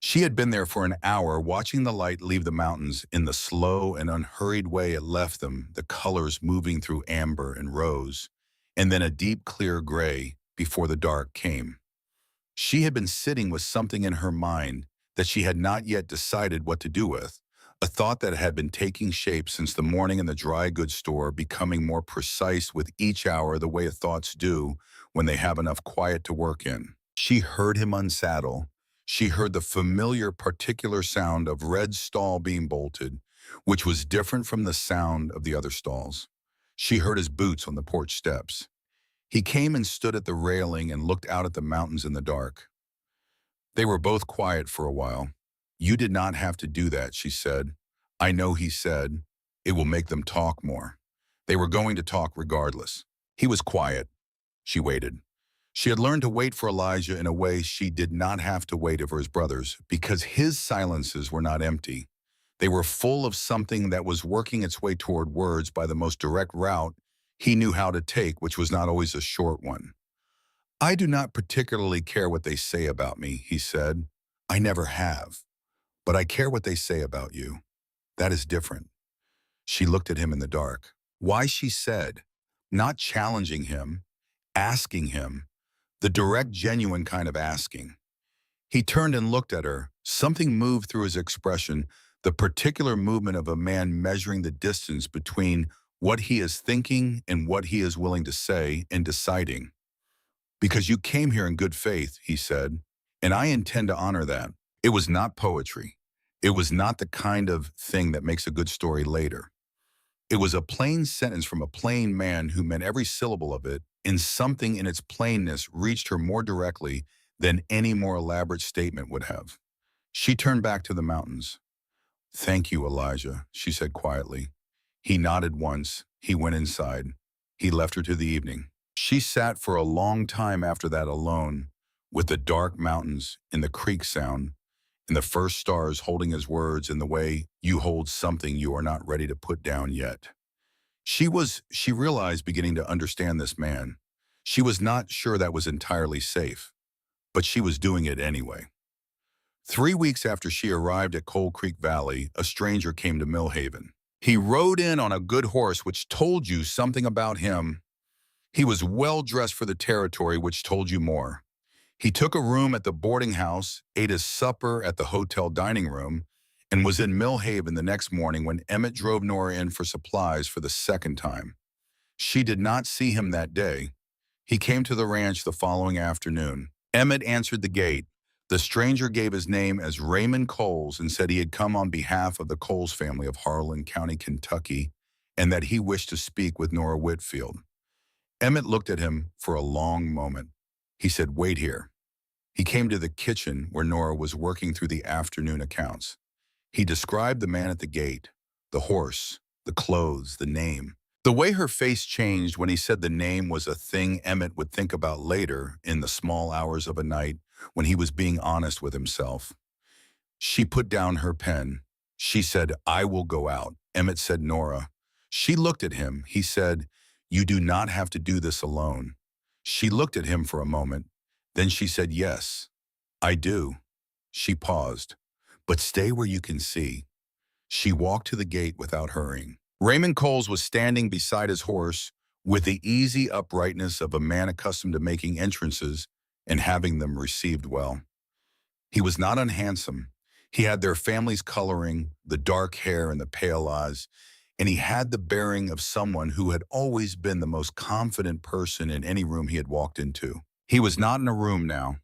She had been there for an hour, watching the light leave the mountains in the slow and unhurried way it left them, the colors moving through amber and rose, and then a deep, clear gray before the dark came. She had been sitting with something in her mind that she had not yet decided what to do with, a thought that had been taking shape since the morning in the dry goods store, becoming more precise with each hour the way thoughts do when they have enough quiet to work in. She heard him unsaddle. She heard the familiar particular sound of Red's stall being bolted, which was different from the sound of the other stalls. She heard his boots on the porch steps. He came and stood at the railing and looked out at the mountains in the dark. They were both quiet for a while. "You did not have to do that," she said. "I know," he said. "It will make them talk more." They were going to talk regardless. He was quiet. She waited. She had learned to wait for Elijah in a way she did not have to wait for his brothers, because his silences were not empty. They were full of something that was working its way toward words by the most direct route he knew how to take, which was not always a short one. "I do not particularly care what they say about me," he said. "I never have. But I care what they say about you. That is different." She looked at him in the dark. Why, she said, not challenging him, asking him, the direct, genuine kind of asking. He turned and looked at her. Something moved through his expression, the particular movement of a man measuring the distance between what he is thinking and what he is willing to say and deciding. "Because you came here in good faith," he said, "and I intend to honor that." It was not poetry. It was not the kind of thing that makes a good story later. It was a plain sentence from a plain man who meant every syllable of it, and something in its plainness reached her more directly than any more elaborate statement would have. She turned back to the mountains. "Thank you, Elijah," she said quietly. He nodded once. He went inside. He left her to the evening. She sat for a long time after that alone, with the dark mountains and the creek sound, and the first stars holding his words in the way you hold something you are not ready to put down yet. She realized, beginning to understand this man. She was not sure that was entirely safe, but she was doing it anyway. 3 weeks after she arrived at Coal Creek Valley, a stranger came to Millhaven. He rode in on a good horse which told you something about him. He was well dressed for the territory, which told you more. He took a room at the boarding house, ate his supper at the hotel dining room, and was in Millhaven the next morning when Emmett drove Nora in for supplies for the second time. She did not see him that day. He came to the ranch the following afternoon. Emmett answered the gate. The stranger gave his name as Raymond Coles and said he had come on behalf of the Coles family of Harlan County, Kentucky, and that he wished to speak with Nora Whitfield. Emmett looked at him for a long moment. He said, "Wait here." He came to the kitchen where Nora was working through the afternoon accounts. He described the man at the gate, the horse, the clothes, the name. The way her face changed when he said the name was a thing Emmett would think about later in the small hours of a night when he was being honest with himself. She put down her pen. She said, "I will go out." Emmett said, "Nora." She looked at him. He said, "You do not have to do this alone." She looked at him for a moment. Then she said, "Yes, I do." She paused. "But stay where you can see." She walked to the gate without hurrying. Raymond Coles was standing beside his horse with the easy uprightness of a man accustomed to making entrances and having them received well. He was not unhandsome. He had their family's coloring, the dark hair and the pale eyes, and he had the bearing of someone who had always been the most confident person in any room he had walked into. He was not in a room now.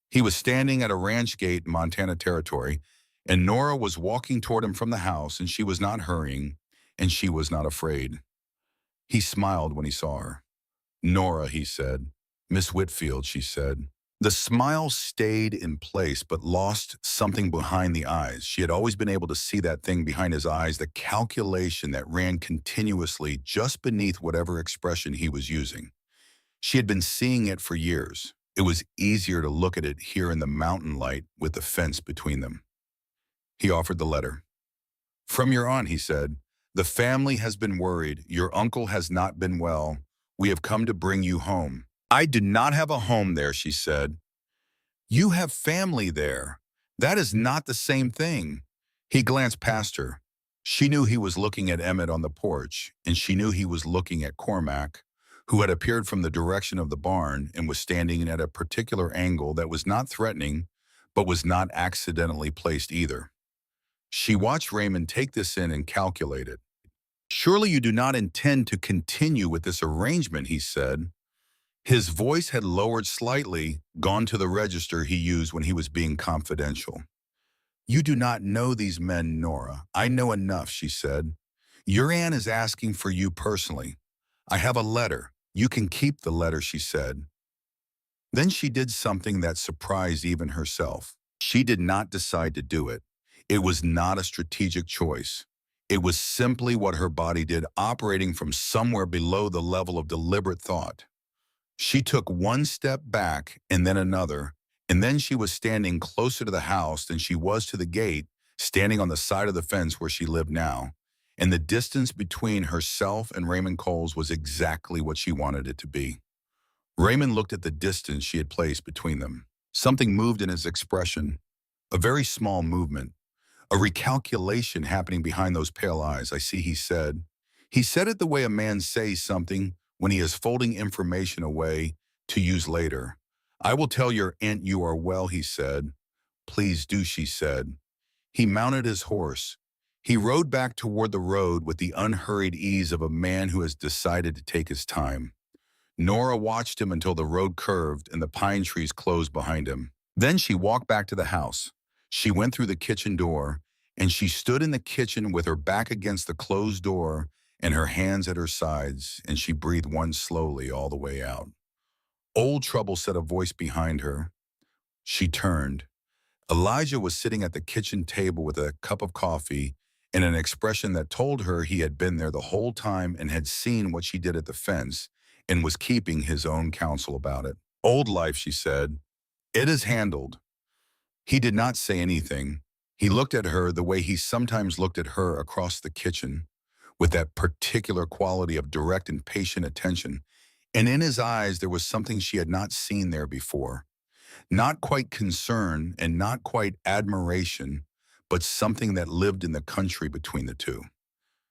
He was standing at a ranch gate in Montana Territory, and Nora was walking toward him from the house, and she was not hurrying, and she was not afraid. He smiled when he saw her. "Nora," he said. "Miss Whitfield," she said. The smile stayed in place but lost something behind the eyes. She had always been able to see that thing behind his eyes, the calculation that ran continuously just beneath whatever expression he was using. She had been seeing it for years. It was easier to look at it here in the mountain light with the fence between them. He offered the letter. "From your aunt," he said. "The family has been worried. Your uncle has not been well. We have come to bring you home." "I do not have a home there," she said. "You have family there. That is not the same thing." He glanced past her. She knew he was looking at Emmett on the porch, and she knew he was looking at Cormac, who had appeared from the direction of the barn and was standing at a particular angle that was not threatening, but was not accidentally placed either. She watched Raymond take this in and calculate it. "Surely you do not intend to continue with this arrangement," he said. His voice had lowered slightly, gone to the register he used when he was being confidential. "You do not know these men, Nora. I know enough," she said. "Your aunt is asking for you personally. I have a letter. You can keep the letter," she said. Then she did something that surprised even herself. She did not decide to do it. It was not a strategic choice. It was simply what her body did, operating from somewhere below the level of deliberate thought. She took one step back and then another, and then she was standing closer to the house than she was to the gate, standing on the side of the fence where she lived now. And the distance between herself and Raymond Coles was exactly what she wanted it to be. Raymond looked at the distance she had placed between them. Something moved in his expression, a very small movement, a recalculation happening behind those pale eyes. "I see," he said. He said it the way a man says something when he is folding information away to use later. "I will tell your aunt you are well," he said. "Please do," she said. He mounted his horse. He rode back toward the road with the unhurried ease of a man who has decided to take his time. Nora watched him until the road curved and the pine trees closed behind him. Then she walked back to the house. She went through the kitchen door, and she stood in the kitchen with her back against the closed door and her hands at her sides, and she breathed once slowly all the way out. Old Trouble said a voice behind her. She turned. Elijah was sitting at the kitchen table with a cup of coffee and an expression that told her he had been there the whole time and had seen what she did at the fence and was keeping his own counsel about it. Old life, she said. It is handled. He did not say anything. He looked at her the way he sometimes looked at her across the kitchen, with that particular quality of direct and patient attention. And in his eyes, there was something she had not seen there before. Not quite concern and not quite admiration, but something that lived in the country between the two.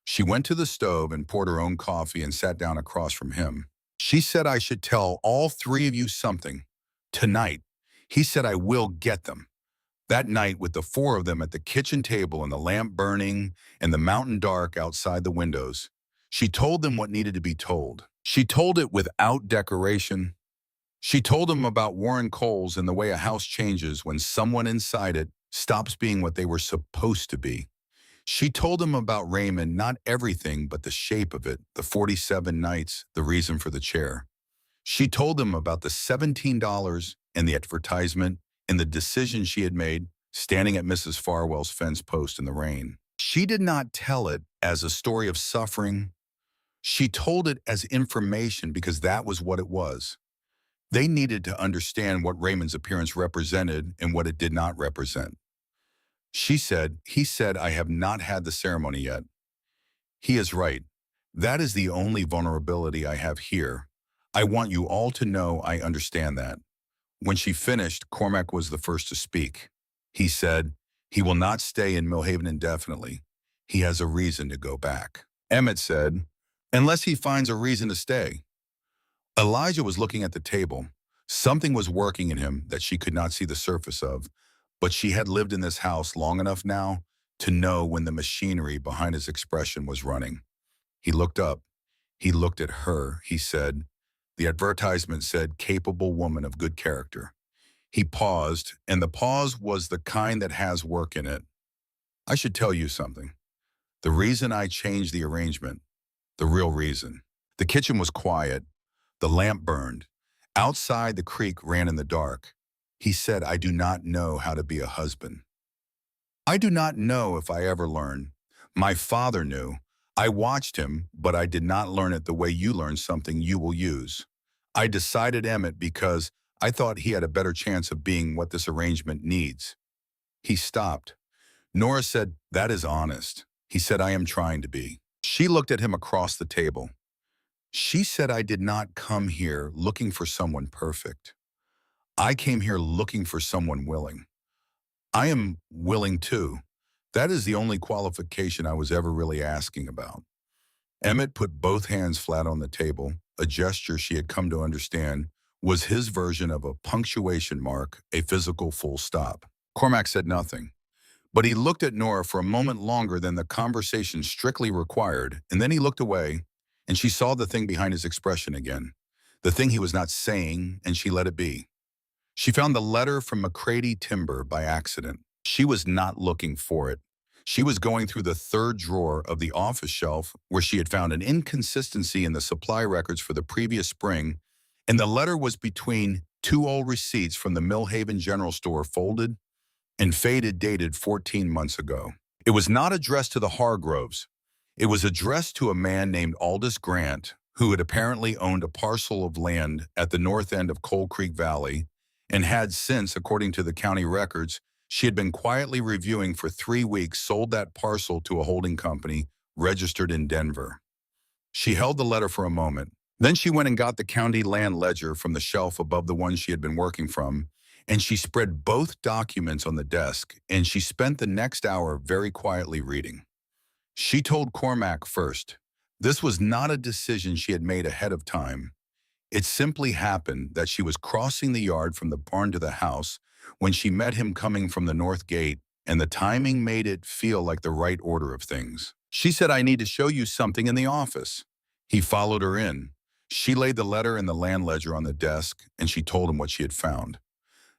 She went to the stove and poured her own coffee and sat down across from him. She said, I should tell all three of you something. Tonight. He said, I will get them. That night, with the four of them at the kitchen table and the lamp burning and the mountain dark outside the windows, she told them what needed to be told. She told it without decoration. She told them about Warren Coles and the way a house changes when someone inside it stops being what they were supposed to be. She told them about Raymond, not everything, but the shape of it, the 47 nights, the reason for the chair. She told them about the $17 and the advertisement and the decision she had made standing at Mrs. Farwell's fence post in the rain. She did not tell it as a story of suffering. She told it as information because that was what it was. They needed to understand what Raymond's appearance represented and what it did not represent. She said, he said, I have not had the ceremony yet. He is right. That is the only vulnerability I have here. I want you all to know I understand that. When she finished, Cormac was the first to speak. He said, he will not stay in Millhaven indefinitely. He has a reason to go back. Emmett said, unless he finds a reason to stay. Elijah was looking at the table. Something was working in him that she could not see the surface of, but she had lived in this house long enough now to know when the machinery behind his expression was running. He looked up. He looked at her. He said, the advertisement said, capable woman of good character. He paused, and the pause was the kind that has work in it. I should tell you something. The reason I changed the arrangement, the real reason. The kitchen was quiet. The lamp burned. Outside, the creek ran in the dark. He said, I do not know how to be a husband. I do not know if I ever learn. My father knew. I watched him, but I did not learn it the way you learn something you will use. I decided Emmett because I thought he had a better chance of being what this arrangement needs. He stopped. Nora said, that is honest. He said, I am trying to be. She looked at him across the table. She said, I did not come here looking for someone perfect. I came here looking for someone willing. I am willing too. That is the only qualification I was ever really asking about. Emmett put both hands flat on the table. A gesture she had come to understand was his version of a punctuation mark, a physical full stop. Cormac said nothing, but he looked at Nora for a moment longer than the conversation strictly required, and then he looked away, and she saw the thing behind his expression again, the thing he was not saying, and she let it be. She found the letter from McCready Timber by accident. She was not looking for it. She was going through the third drawer of the office shelf where she had found an inconsistency in the supply records for the previous spring, and the letter was between two old receipts from the Millhaven General Store folded and faded, dated 14 months ago. It was not addressed to the Hargroves. It was addressed to a man named Aldous Grant, who had apparently owned a parcel of land at the north end of Coal Creek Valley and had since, according to the county records, she had been quietly reviewing for 3 weeks, sold that parcel to a holding company registered in Denver. She held the letter for a moment. Then she went and got the county land ledger from the shelf above the one she had been working from, and she spread both documents on the desk, and she spent the next hour very quietly reading. She told Cormac first. This was not a decision she had made ahead of time. It simply happened that she was crossing the yard from the barn to the house when she met him coming from the north gate, and the timing made it feel like the right order of things. She said, I need to show you something in the office. He followed her in. She laid the letter and the land ledger on the desk, and she told him what she had found.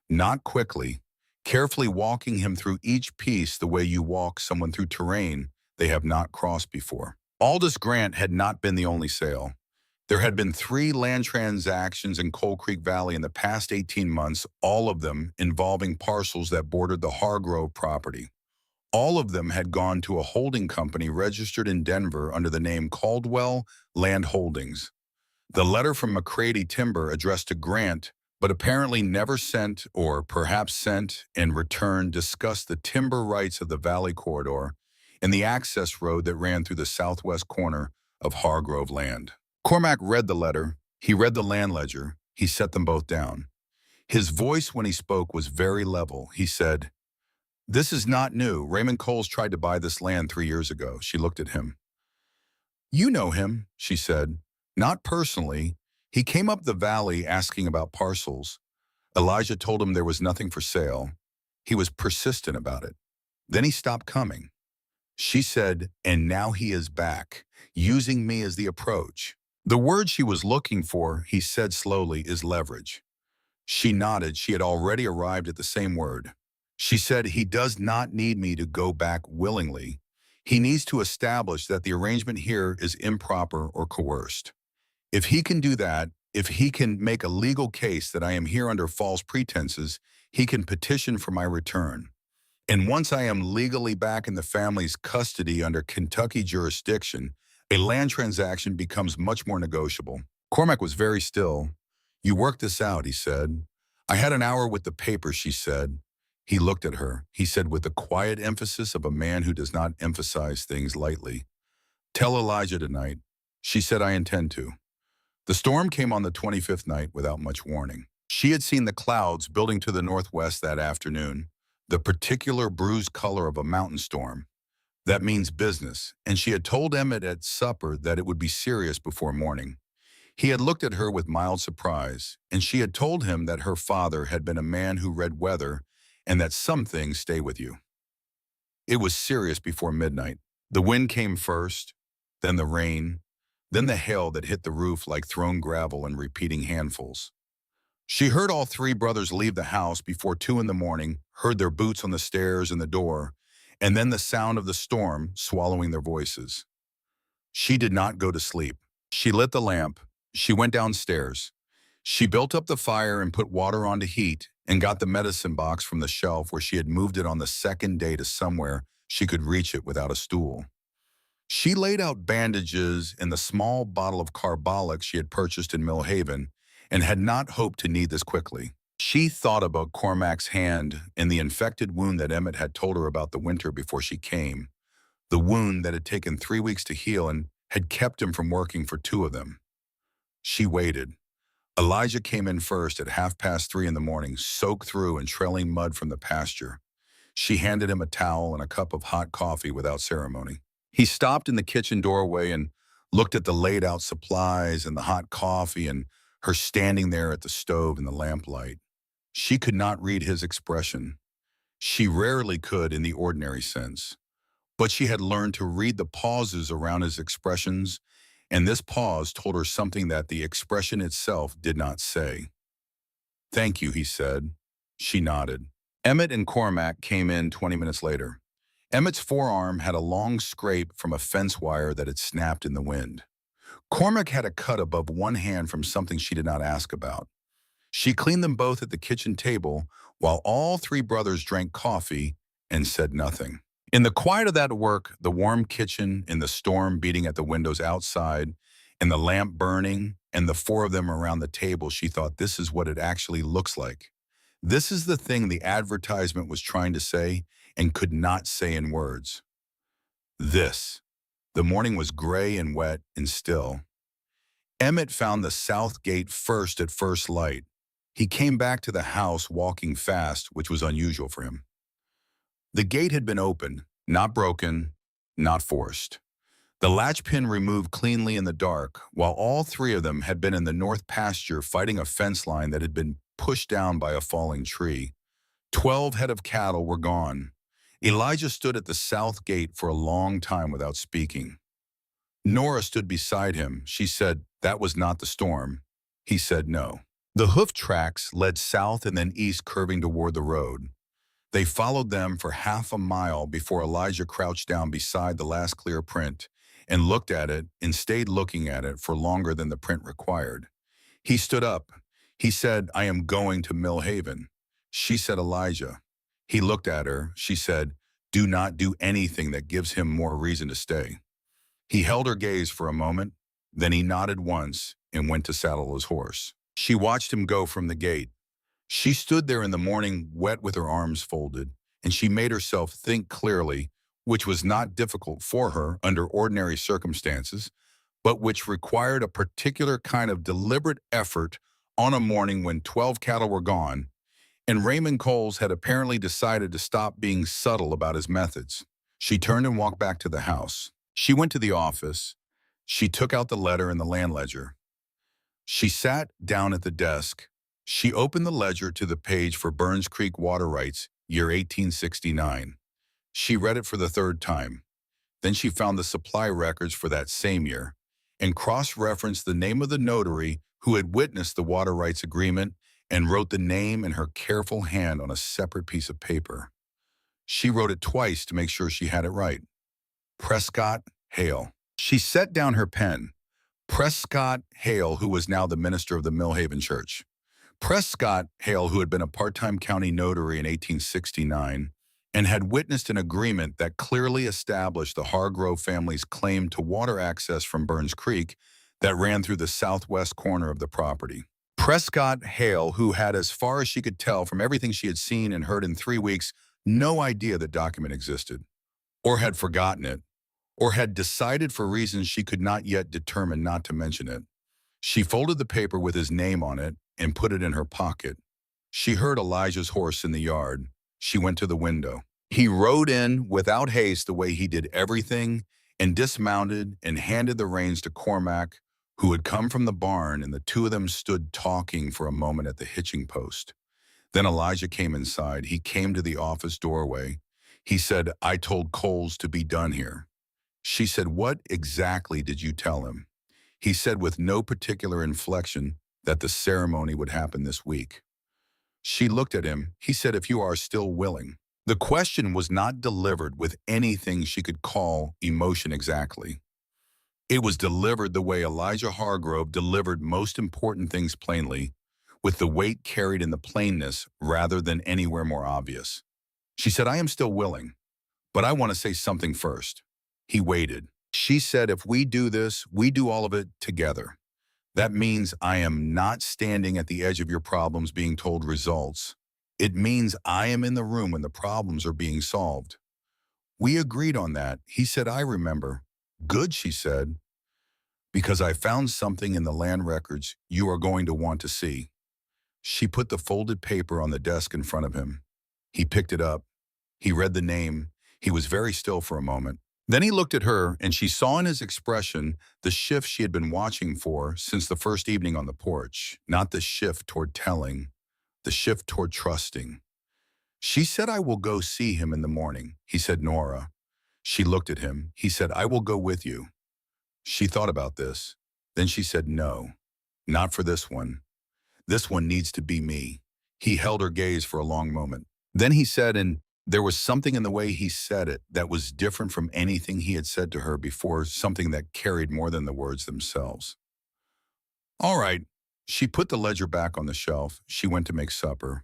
Not quickly, carefully walking him through each piece the way you walk someone through terrain they have not crossed before. Aldous Grant had not been the only sale. There had been 3 land transactions in Coal Creek Valley in the past 18 months, all of them involving parcels that bordered the Hargrove property. All of them had gone to a holding company registered in Denver under the name Caldwell Land Holdings. The letter from McCready Timber addressed to Grant, but apparently never sent, or perhaps sent and returned, discussed the timber rights of the Valley Corridor and the access road that ran through the southwest corner of Hargrove land. Cormac read the letter. He read the land ledger. He set them both down. His voice when he spoke was very level. He said, "This is not new. Raymond Coles tried to buy this land 3 years ago." She looked at him. "You know him," she said. "Not personally. He came up the valley asking about parcels. Elijah told him there was nothing for sale. He was persistent about it. Then he stopped coming." She said, "And now he is back, using me as the approach." The word she was looking for, he said slowly, is leverage. She nodded. She had already arrived at the same word. She said, "He does not need me to go back willingly. He needs to establish that the arrangement here is improper or coerced. If he can do that, if he can make a legal case that I am here under false pretenses, he can petition for my return. And once I am legally back in the family's custody under Kentucky jurisdiction, a land transaction becomes much more negotiable." Cormac was very still. "You worked this out," he said. "I had an hour with the paper," she said. He looked at her. He said with the quiet emphasis of a man who does not emphasize things lightly, "Tell Elijah tonight." She said, "I intend to." The storm came on the 25th night without much warning. She had seen the clouds building to the northwest that afternoon, the particular bruised color of a mountain storm. That means business, and she had told Emmett at supper that it would be serious before morning. He had looked at her with mild surprise, and she had told him that her father had been a man who read weather and that some things stay with you. It was serious before midnight. The wind came first, then the rain, then the hail that hit the roof like thrown gravel in repeating handfuls. She heard all 3 brothers leave the house before 2 in the morning, heard their boots on the stairs and the door, and then the sound of the storm swallowing their voices. She did not go to sleep. She lit the lamp. She went downstairs. She built up the fire and put water on to heat and got the medicine box from the shelf where she had moved it on the second day to somewhere she could reach it without a stool. She laid out bandages and the small bottle of carbolic she had purchased in Millhaven and had not hoped to need this quickly. She thought about Cormac's hand and the infected wound that Emmett had told her about the winter before she came, the wound that had taken 3 weeks to heal and had kept him from working for 2 of them. She waited. Elijah came in first at 3:30 in the morning, soaked through and trailing mud from the pasture. She handed him a towel and a cup of hot coffee without ceremony. He stopped in the kitchen doorway and looked at the laid-out supplies and the hot coffee and her standing there at the stove in the lamplight. She could not read his expression. She rarely could in the ordinary sense. But she had learned to read the pauses around his expressions, and this pause told her something that the expression itself did not say. "Thank you," he said. She nodded. Emmett and Cormac came in 20 minutes later. Emmett's forearm had a long scrape from a fence wire that had snapped in the wind. Cormac had a cut above one hand from something she did not ask about. She cleaned them both at the kitchen table while all 3 brothers drank coffee and said nothing. In the quiet of that work, the warm kitchen and the storm beating at the windows outside and the lamp burning and the 4 of them around the table, she thought, this is what it actually looks like. This is the thing the advertisement was trying to say and could not say in words. This. The morning was gray and wet and still. Emmett found the south gate first at first light. He came back to the house walking fast, which was unusual for him. The gate had been opened, not broken, not forced. The latch pin removed cleanly in the dark, while all 3 of them had been in the north pasture fighting a fence line that had been pushed down by a falling tree. 12 head of cattle were gone. Elijah stood at the south gate for a long time without speaking. Nora stood beside him. She said, "That was not the storm." He said no. The hoof tracks led south and then east, curving toward the road. They followed them for half a mile before Elijah crouched down beside the last clear print and looked at it and stayed looking at it for longer than the print required. He stood up. He said, "I am going to Mill Haven." She said, "Elijah." He looked at her. She said, "Do not do anything that gives him more reason to stay." He held her gaze for a moment, then he nodded once and went to saddle his horse. She watched him go from the gate. She stood there in the morning, wet with her arms folded, and she made herself think clearly, which was not difficult for her under ordinary circumstances, but which required a particular kind of deliberate effort on a morning when 12 cattle were gone, and Raymond Coles had apparently decided to stop being subtle about his methods. She turned and walked back to the house. She went to the office. She took out the letter and the land ledger. She sat down at the desk. She opened the ledger to the page for Burns Creek water rights, year 1869. She read it for the third time. Then she found the supply records for that same year and cross-referenced the name of the notary who had witnessed the water rights agreement and wrote the name in her careful hand on a separate piece of paper. She wrote it twice to make sure she had it right. Prescott Hale. She set down her pen. Prescott Hale, who was now the minister of the Mill Haven Church. Prescott Hale, who had been a part-time county notary in 1869 and had witnessed an agreement that clearly established the Hargrove family's claim to water access from Burns Creek that ran through the southwest corner of the property. Prescott Hale, who had, as far as she could tell from everything she had seen and heard in 3 weeks, no idea the document existed, or had forgotten it, or had decided for reasons she could not yet determine not to mention it. She folded the paper with his name on it and put it in her pocket. She heard Elijah's horse in the yard. She went to the window. He rode in without haste the way he did everything and dismounted and handed the reins to Cormac, who had come from the barn, and the two of them stood talking for a moment at the hitching post. Then Elijah came inside. He came to the office doorway. He said, "I told Coles to be done here." She said, "What exactly did you tell him?" He said with no particular inflection that the ceremony would happen this week. She looked at him. He said, "If you are still willing." The question was not delivered with anything she could call emotion exactly. It was delivered the way Elijah Hargrove delivered most important things plainly, with the weight carried in the plainness rather than anywhere more obvious. She said, "I am still willing, but I want to say something first." He waited. She said, "If we do this, we do all of it together. That means I am not standing at the edge of your problems being told results. It means I am in the room when the problems are being solved." We agreed on that. He said, "I remember." "Good," she said, "because I found something in the land records you are going to want to see." She put the folded paper on the desk in front of him. He picked it up. He read the name. He was very still for a moment. Then he looked at her, and she saw in his expression the shift she had been watching for since the first evening on the porch, not the shift toward telling, the shift toward trusting. She said, "I will go see him in the morning." He said, "Nora." She looked at him. He said, "I will go with you." She thought about this. Then she said, "No, not for this one. This one needs to be me." He held her gaze for a long moment. Then he said, and there was something in the way he said it that was different from anything he had said to her before, something that carried more than the words themselves. "All right." She put the ledger back on the shelf. She went to make supper.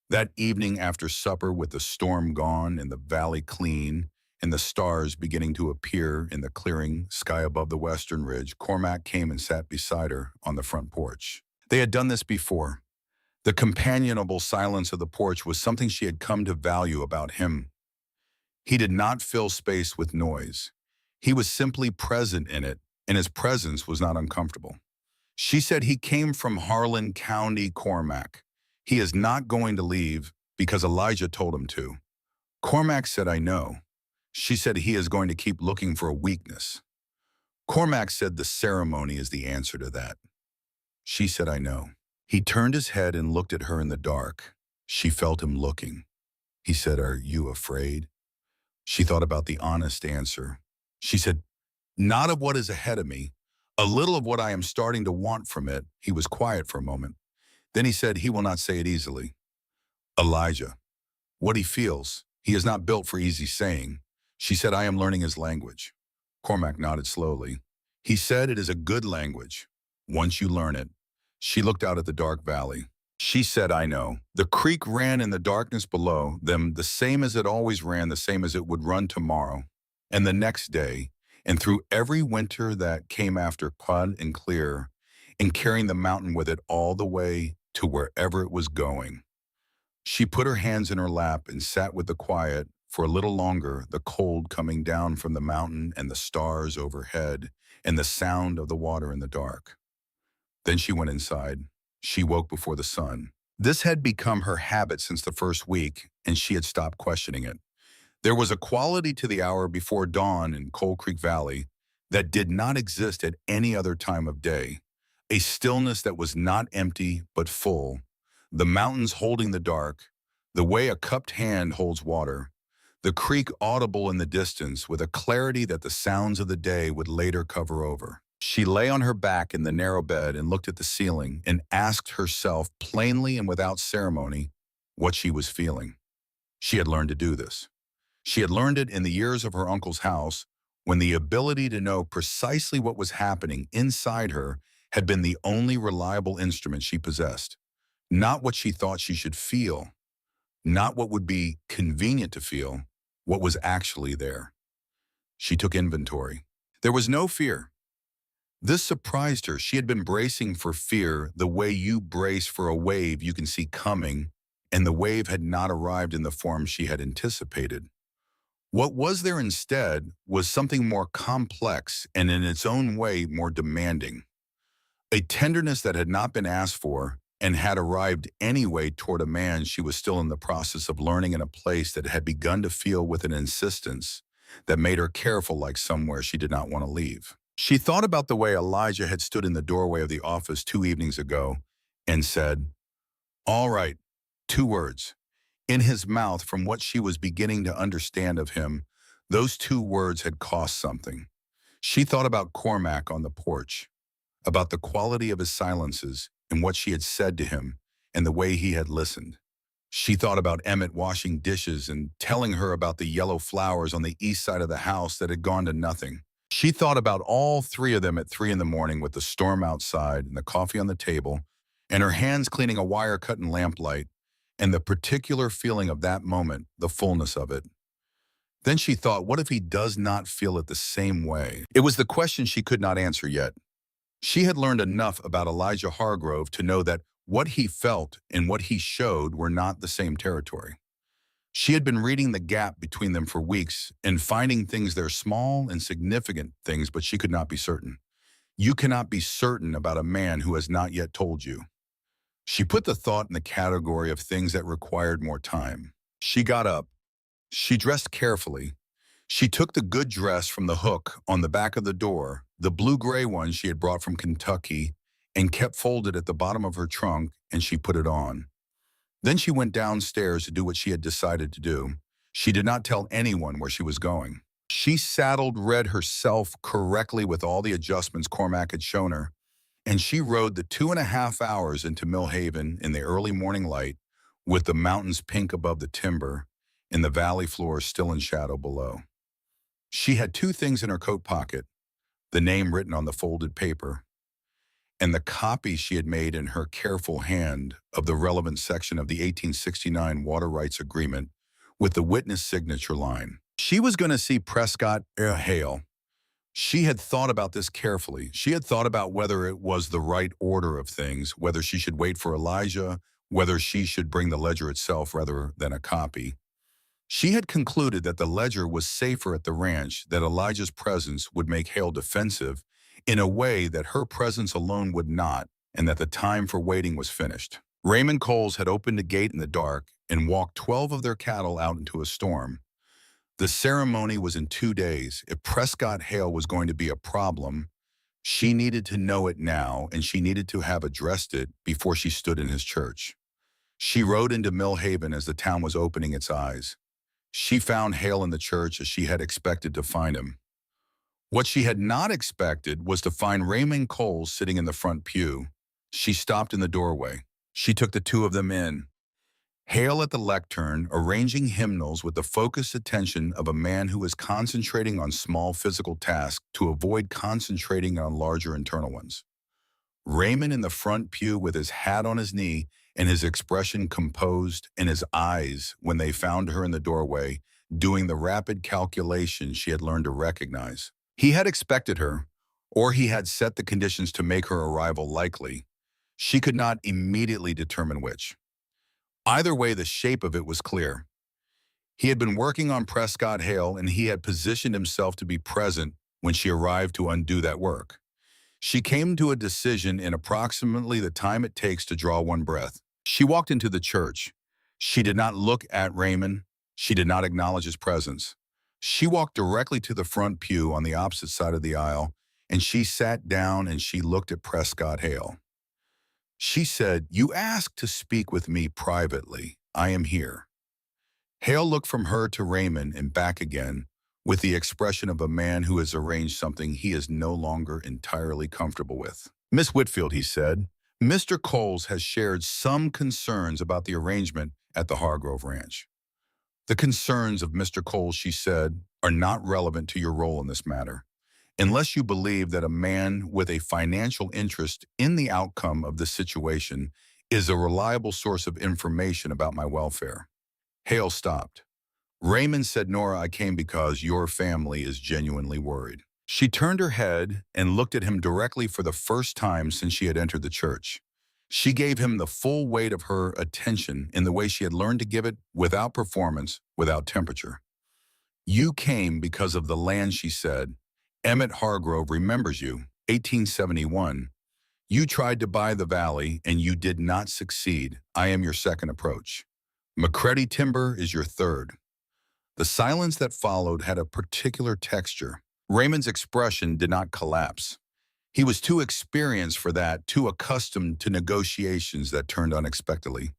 That evening after supper, with the storm gone and the valley clean and the stars beginning to appear in the clearing sky above the western ridge, Cormac came and sat beside her on the front porch. They had done this before. The companionable silence of the porch was something she had come to value about him. He did not fill space with noise. He was simply present in it, and his presence was not uncomfortable. She said he came from Harlan County, Cormac. He is not going to leave because Elijah told him to. Cormac said, "I know." She said he is going to keep looking for a weakness. Cormac said the ceremony is the answer to that. She said, "I know." He turned his head and looked at her in the dark. She felt him looking. He said, "Are you afraid?" She thought about the honest answer. She said, "Not of what is ahead of me, a little of what I am starting to want from it." He was quiet for a moment. Then he said, "He will not say it easily." "Elijah, what he feels, he is not built for easy saying." She said, "I am learning his language." Cormac nodded slowly. He said it is a good language. Once you learn it. She looked out at the dark valley. She said, I know. The creek ran in the darkness below them, the same as it always ran, the same as it would run tomorrow, and the next day, and through every winter that came after Cud and Clear, and carrying the mountain with it all the way to wherever it was going. She put her hands in her lap and sat with the quiet for a little longer, the cold coming down from the mountain and the stars overhead and the sound of the water in the dark. Then she went inside. She woke before the sun. This had become her habit since the first week, and she had stopped questioning it. There was a quality to the hour before dawn in Coal Creek Valley that did not exist at any other time of day, a stillness that was not empty but full, the mountains holding the dark, the way a cupped hand holds water, the creek audible in the distance with a clarity that the sounds of the day would later cover over. She lay on her back in the narrow bed and looked at the ceiling and asked herself plainly and without ceremony what she was feeling. She had learned to do this. She had learned it in the years of her uncle's house when the ability to know precisely what was happening inside her had been the only reliable instrument she possessed. Not what she thought she should feel, not what would be convenient to feel, what was actually there. She took inventory. There was no fear. This surprised her. She had been bracing for fear the way you brace for a wave you can see coming, and the wave had not arrived in the form she had anticipated. What was there instead was something more complex and in its own way more demanding. A tenderness that had not been asked for and had arrived anyway toward a man she was still in the process of learning in a place that had begun to feel with an insistence that made her careful like somewhere she did not want to leave. She thought about the way Elijah had stood in the doorway of the office 2 evenings ago and said, all right, 2 words. In his mouth, from what she was beginning to understand of him, those 2 words had cost something. She thought about Cormac on the porch, about the quality of his silences and what she had said to him and the way he had listened. She thought about Emmett washing dishes and telling her about the yellow flowers on the east side of the house that had gone to nothing. She thought about all 3 of them at 3 in the morning with the storm outside and the coffee on the table and her hands cleaning a wire cut in lamplight and the particular feeling of that moment, the fullness of it. Then she thought, what if he does not feel it the same way? It was the question she could not answer yet. She had learned enough about Elijah Hargrove to know that what he felt and what he showed were not the same territory. She had been reading the gap between them for weeks and finding things there, small and significant things, but she could not be certain. You cannot be certain about a man who has not yet told you. She put the thought in the category of things that required more time. She got up. She dressed carefully. She took the good dress from the hook on the back of the door, the blue-gray one she had brought from Kentucky, and kept folded at the bottom of her trunk, and she put it on. Then she went downstairs to do what she had decided to do. She did not tell anyone where she was going. She saddled Red herself correctly with all the adjustments Cormac had shown her, and she rode the 2.5 hours into Millhaven in the early morning light, with the mountains pink above the timber and the valley floor still in shadow below. She had 2 things in her coat pocket, the name written on the folded paper, and the copy she had made in her careful hand of the relevant section of the 1869 Water Rights Agreement with the witness signature line. She was going to see Prescott Hale. She had thought about this carefully. She had thought about whether it was the right order of things, whether she should wait for Elijah, whether she should bring the ledger itself rather than a copy. She had concluded that the ledger was safer at the ranch, that Elijah's presence would make Hale defensive in a way that her presence alone would not, and that the time for waiting was finished. Raymond Coles had opened a gate in the dark and walked 12 of their cattle out into a storm. The ceremony was in 2 days. If Prescott Hale was going to be a problem, she needed to know it now, and she needed to have addressed it before she stood in his church. She rode into Millhaven as the town was opening its eyes. She found Hale in the church as she had expected to find him. What she had not expected was to find Raymond Coles sitting in the front pew. She stopped in the doorway. She took the 2 of them in. Hale at the lectern, arranging hymnals with the focused attention of a man who is concentrating on small physical tasks to avoid concentrating on larger internal ones. Raymond in the front pew with his hat on his knee and his expression composed and his eyes when they found her in the doorway, doing the rapid calculation she had learned to recognize. He had expected her, or he had set the conditions to make her arrival likely. She could not immediately determine which. Either way, the shape of it was clear. He had been working on Prescott Hale, and he had positioned himself to be present when she arrived to undo that work. She came to a decision in approximately the time it takes to draw one breath. She walked into the church. She did not look at Raymond. She did not acknowledge his presence. She walked directly to the front pew on the opposite side of the aisle, and she sat down and she looked at Prescott Hale. She said, "You asked to speak with me privately. I am here." Hale looked from her to Raymond and back again, with the expression of a man who has arranged something he is no longer entirely comfortable with. "Miss Whitfield," he said, "Mr. Coles has shared some concerns about the arrangement at the Hargrove Ranch." "The concerns of Mr. Coles," she said, "are not relevant to your role in this matter, unless you believe that a man with a financial interest in the outcome of this situation is a reliable source of information about my welfare." Hale stopped. "Raymond," said Nora, "I came because your family is genuinely worried." She turned her head and looked at him directly for the first time since she had entered the church. She gave him the full weight of her attention in the way she had learned to give it, without performance, without temperature. "You came because of the land," she said. "Emmett Hargrove remembers you, 1871. You tried to buy the valley and you did not succeed. I am your second approach. McCready Timber is your third." The silence that followed had a particular texture. Raymond's expression did not collapse. He was too experienced for that, too accustomed to negotiations that turned unexpectedly.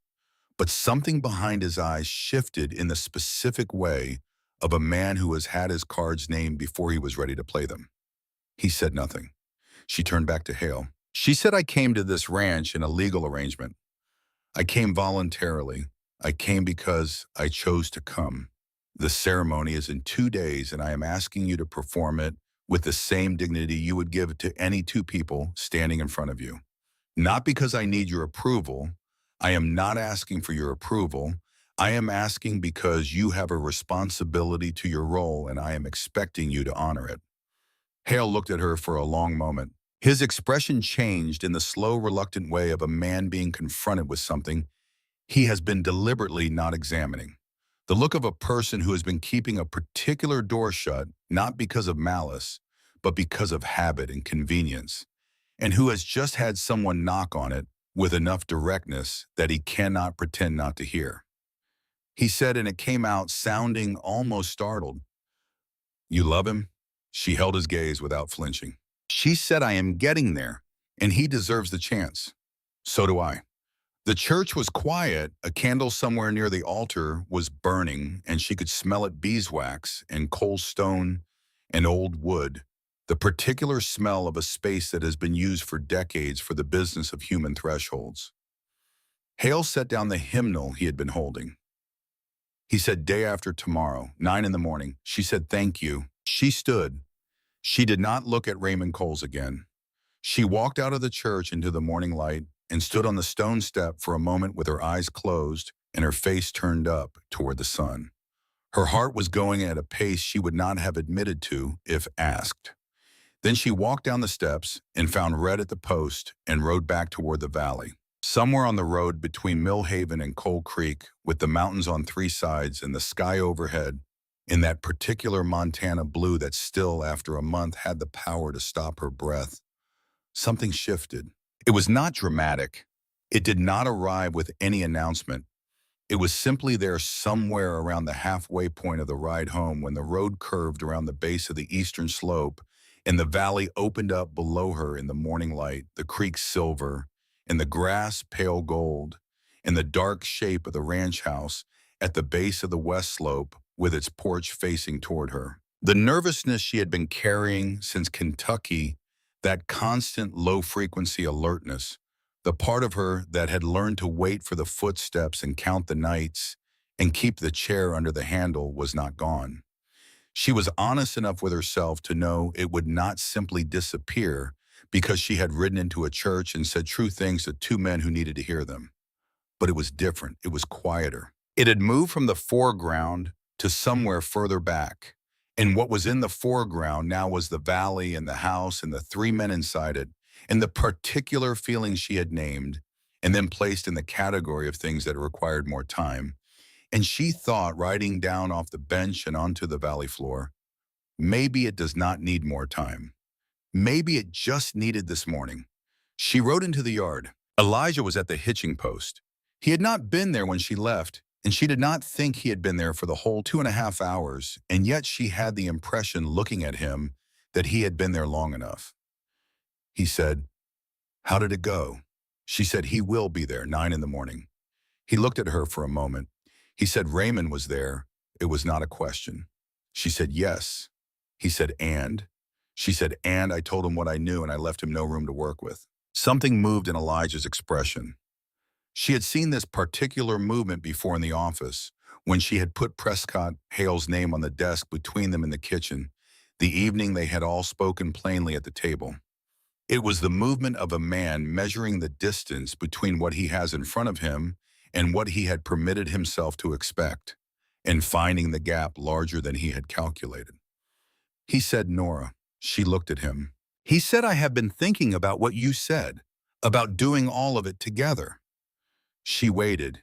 But something behind his eyes shifted in the specific way of a man who has had his cards named before he was ready to play them. He said nothing. She turned back to Hale. She said, "I came to this ranch in a legal arrangement. I came voluntarily. I came because I chose to come. The ceremony is in 2 days, and I am asking you to perform it with the same dignity you would give to any two people standing in front of you. Not because I need your approval. I am not asking for your approval. I am asking because you have a responsibility to your role, and I am expecting you to honor it." Hale looked at her for a long moment. His expression changed in the slow, reluctant way of a man being confronted with something he has been deliberately not examining. The look of a person who has been keeping a particular door shut, not because of malice, but because of habit and convenience, and who has just had someone knock on it with enough directness that he cannot pretend not to hear. He said, and it came out sounding almost startled, "You love him?" She held his gaze without flinching. She said, "I am getting there, and he deserves the chance." "So do I." The church was quiet. A candle somewhere near the altar was burning, and she could smell it beeswax and coal stone and old wood, the particular smell of a space that has been used for decades for the business of human thresholds. Hale set down the hymnal he had been holding. He said, "Day after tomorrow, 9 in the morning." She said, "Thank you." She stood. She did not look at Raymond Coles again. She walked out of the church into the morning light and stood on the stone step for a moment with her eyes closed and her face turned up toward the sun. Her heart was going at a pace she would not have admitted to if asked. Then she walked down the steps and found Red at the post and rode back toward the valley. Somewhere on the road between Millhaven and Coal Creek, with the mountains on 3 sides and the sky overhead, in that particular Montana blue that still, after a month, had the power to stop her breath, something shifted. It was not dramatic. It did not arrive with any announcement. It was simply there somewhere around the halfway point of the ride home when the road curved around the base of the eastern slope and the valley opened up below her in the morning light, the creek silver, and the grass pale gold, and the dark shape of the ranch house at the base of the west slope with its porch facing toward her. The nervousness she had been carrying since Kentucky, that constant low-frequency alertness, The part of her that had learned to wait for the footsteps and count the nights and keep the chair under the handle was not gone. She was honest enough with herself to know it would not simply disappear because she had ridden into a church and said true things to two men who needed to hear them. But it was different. It was quieter. It had moved from the foreground to somewhere further back. And what was in the foreground now was the valley and the house and the three men inside it, and the particular feelings she had named and then placed in the category of things that required more time. And she thought, riding down off the bench and onto the valley floor, maybe it does not need more time. Maybe it just needed this morning. She rode into the yard. Elijah was at the hitching post. He had not been there when she left, and she did not think he had been there for the whole 2.5 hours, and yet she had the impression, looking at him, that he had been there long enough. He said, "How did it go?" She said, "He will be there, 9 in the morning." He looked at her for a moment. He said, "Raymond was there." It was not a question. She said, "Yes." He said, "And?" She said, "And I told him what I knew and I left him no room to work with." Something moved in Elijah's expression. She had seen this particular movement before in the office, when she had put Prescott Hale's name on the desk between them in the kitchen, the evening they had all spoken plainly at the table. It was the movement of a man measuring the distance between what he has in front of him and what he had permitted himself to expect, and finding the gap larger than he had calculated. He said, "Nora." She looked at him. He said, "I have been thinking about what you said, about doing all of it together." She waited.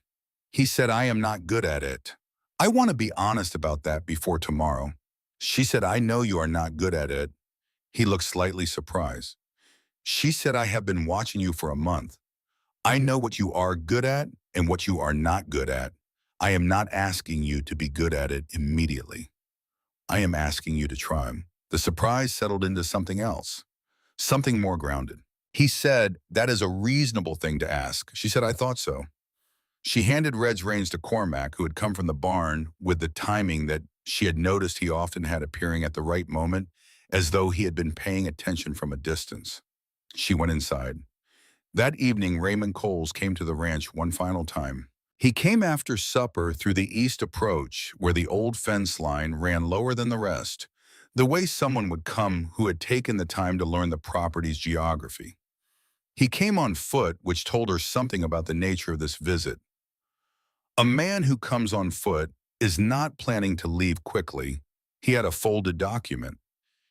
He said, "I am not good at it. I want to be honest about that before tomorrow." She said, "I know you are not good at it." He looked slightly surprised. She said, "I have been watching you for a month. I know what you are good at and what you are not good at. I am not asking you to be good at it immediately. I am asking you to try." The surprise settled into something else, something more grounded. He said, "That is a reasonable thing to ask." She said, "I thought so." She handed Red's reins to Cormac, who had come from the barn with the timing that she had noticed he often had, appearing at the right moment, as though he had been paying attention from a distance. She went inside. That evening, Raymond Coles came to the ranch one final time. He came after supper through the east approach, where the old fence line ran lower than the rest, the way someone would come who had taken the time to learn the property's geography. He came on foot, which told her something about the nature of this visit. A man who comes on foot is not planning to leave quickly. He had a folded document.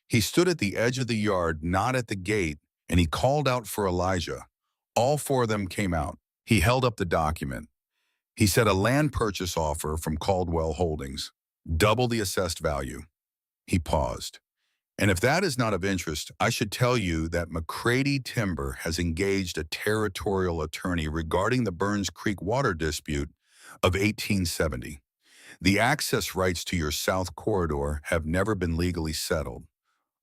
He stood at the edge of the yard, not at the gate, and he called out for Elijah. All four of them came out. He held up the document. He said, "A land purchase offer from Caldwell Holdings, double the assessed value." He paused. "And if that is not of interest, I should tell you that McCready Timber has engaged a territorial attorney regarding the Burns Creek water dispute of 1870. The access rights to your south corridor have never been legally settled.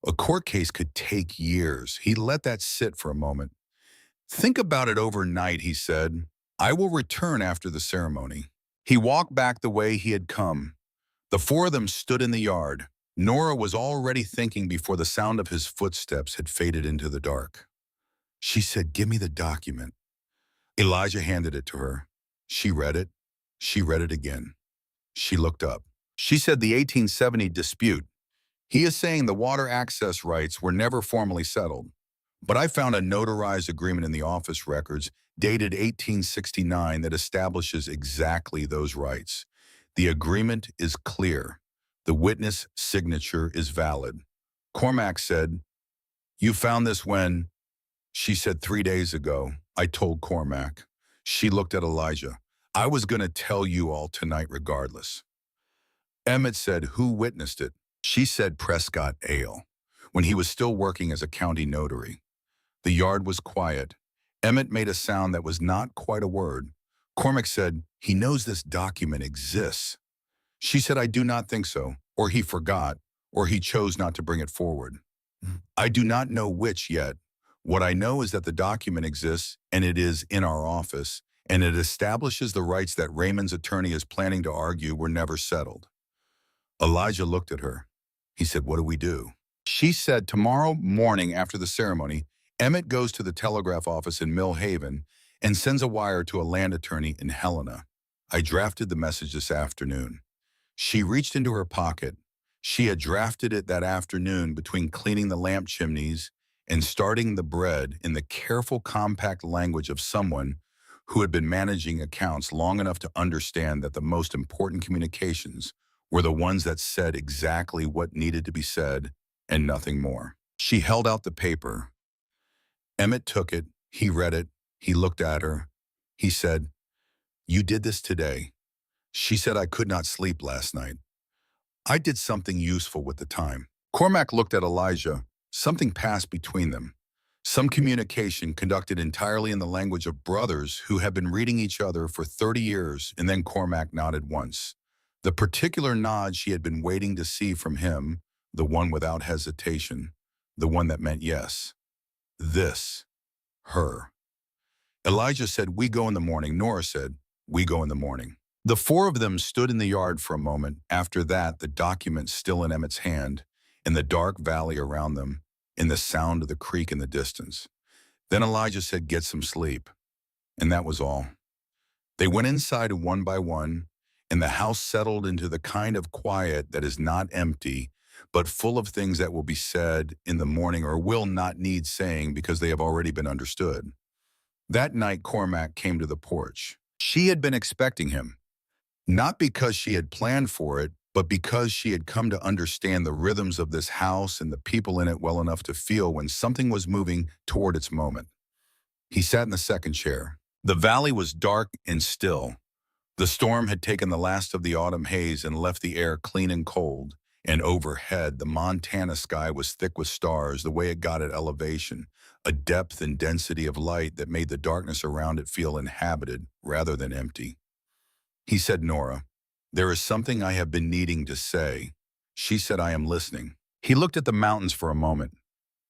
A court case could take years." He let that sit for a moment. "Think about it overnight," he said. "I will return after the ceremony." He walked back the way he had come. The four of them stood in the yard. Nora was already thinking before the sound of his footsteps had faded into the dark. She said, "Give me the document." Elijah handed it to her. She read it. She read it again. She looked up. She said, "The 1870 dispute. He is saying the water access rights were never formally settled. But I found a notarized agreement in the office records dated 1869 that establishes exactly those rights. The agreement is clear. The witness signature is valid." Cormac said, "You found this when?" She said, 3 days ago. I told Cormac." She looked at Elijah. "I was going to tell you all tonight regardless." Emmett said, "Who witnessed it?" She said, "Prescott Hale, when he was still working as a county notary." The yard was quiet. Emmett made a sound that was not quite a word. Cormac said, "He knows this document exists." She said, "I do not think so, or he forgot, or he chose not to bring it forward. I do not know which yet. What I know is that the document exists, and it is in our office, and it establishes the rights that Raymond's attorney is planning to argue were never settled." Elijah looked at her. He said, "What do we do?" She said, "Tomorrow morning after the ceremony, Emmett goes to the telegraph office in Mill Haven and sends a wire to a land attorney in Helena. I drafted the message this afternoon. She reached into her pocket. She had drafted it that afternoon between cleaning the lamp chimneys and starting the bread in the careful, compact language of someone who had been managing accounts long enough to understand that the most important communications were the ones that said exactly what needed to be said and nothing more. She held out the paper. Emmett took it. He read it. He looked at her. He said, "You did this today." She said, "I could not sleep last night. I did something useful with the time." Cormac looked at Elijah. Something passed between them. Some communication conducted entirely in the language of brothers who had been reading each other for 30 years, and then Cormac nodded once. The particular nod she had been waiting to see from him, the one without hesitation, the one that meant yes. This. Her. Elijah said, "We go in the morning." Nora said, "We go in the morning." The four of them stood in the yard for a moment. After that, the document still in Emmett's hand, in the dark valley around them, in the sound of the creek in the distance. Then Elijah said, "Get some sleep." And that was all. They went inside one by one, and the house settled into the kind of quiet that is not empty, but full of things that will be said in the morning or will not need saying because they have already been understood. That night, Cormac came to the porch. She had been expecting him. Not because she had planned for it, but because she had come to understand the rhythms of this house and the people in it well enough to feel when something was moving toward its moment. He sat in the second chair. The valley was dark and still. The storm had taken the last of the autumn haze and left the air clean and cold, and overhead the Montana sky was thick with stars the way it got at elevation, a depth and density of light that made the darkness around it feel inhabited rather than empty. He said, "Nora, there is something I have been needing to say." She said, "I am listening." He looked at the mountains for a moment.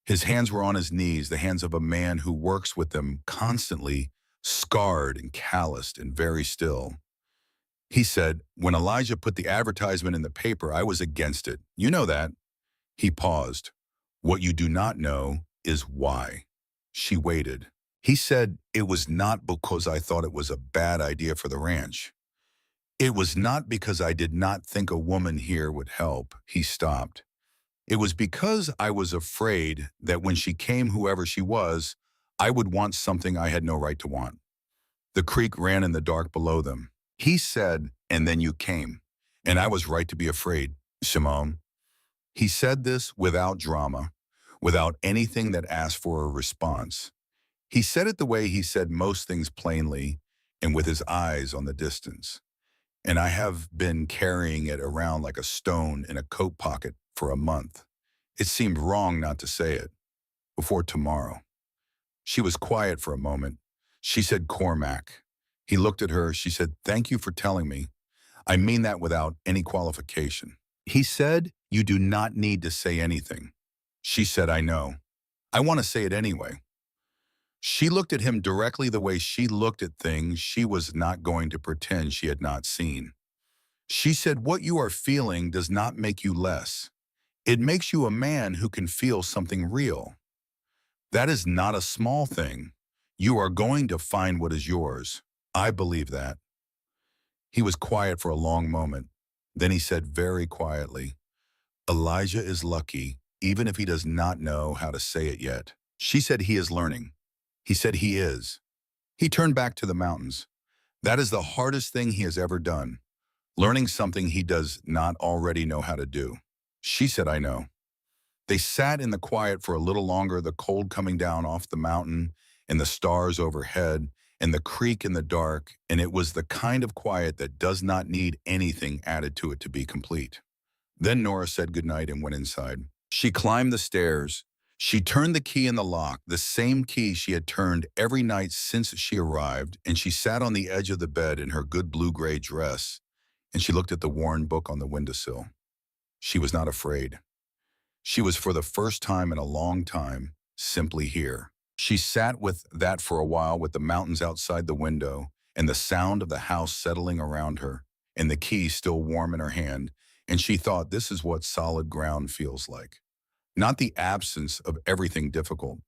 His hands were on his knees, the hands of a man who works with them constantly, scarred and calloused and very still. He said, "When Elijah put the advertisement in the paper, I was against it. You know that." He paused. "What you do not know is why." She waited. He said, "It was not because I thought it was a bad idea for the ranch. It was not because I did not think a woman here would help." He stopped. "It was because I was afraid that when she came, whoever she was, I would want something I had no right to want." The creek ran in the dark below them. He said, "And then you came, and I was right to be afraid, Simone." He said this without drama, without anything that asked for a response. He said it the way he said most things, plainly, and with his eyes on the distance. "And I have been carrying it around like a stone in a coat pocket for a month. It seemed wrong not to say it. Before tomorrow." She was quiet for a moment. She said, "Cormac." He looked at her. She said, "Thank you for telling me. I mean that without any qualification." He said, "You do not need to say anything." She said, "I know. I want to say it anyway." She looked at him directly the way she looked at things she was not going to pretend she had not seen. She said, "What you are feeling does not make you less. It makes you a man who can feel something real. That is not a small thing. You are going to find what is yours. I believe that." He was quiet for a long moment. Then he said very quietly, "Elijah is lucky, even if he does not know how to say it yet." She said, "He is learning." He said, "He is." He turned back to the mountains. "That is the hardest thing he has ever done, learning something he does not already know how to do." She said, "I know." They sat in the quiet for a little longer, the cold coming down off the mountain and the stars overhead and the creek in the dark, and it was the kind of quiet that does not need anything added to it to be complete. Then Nora said goodnight and went inside. She climbed the stairs. She turned the key in the lock, the same key she had turned every night since she arrived, and she sat on the edge of the bed in her good blue-gray dress, and she looked at the worn book on the windowsill. She was not afraid. She was, for the first time in a long time, simply here. She sat with that for a while, with the mountains outside the window and the sound of the house settling around her and the key still warm in her hand, and she thought, this is what solid ground feels like. Not the absence of everything difficult,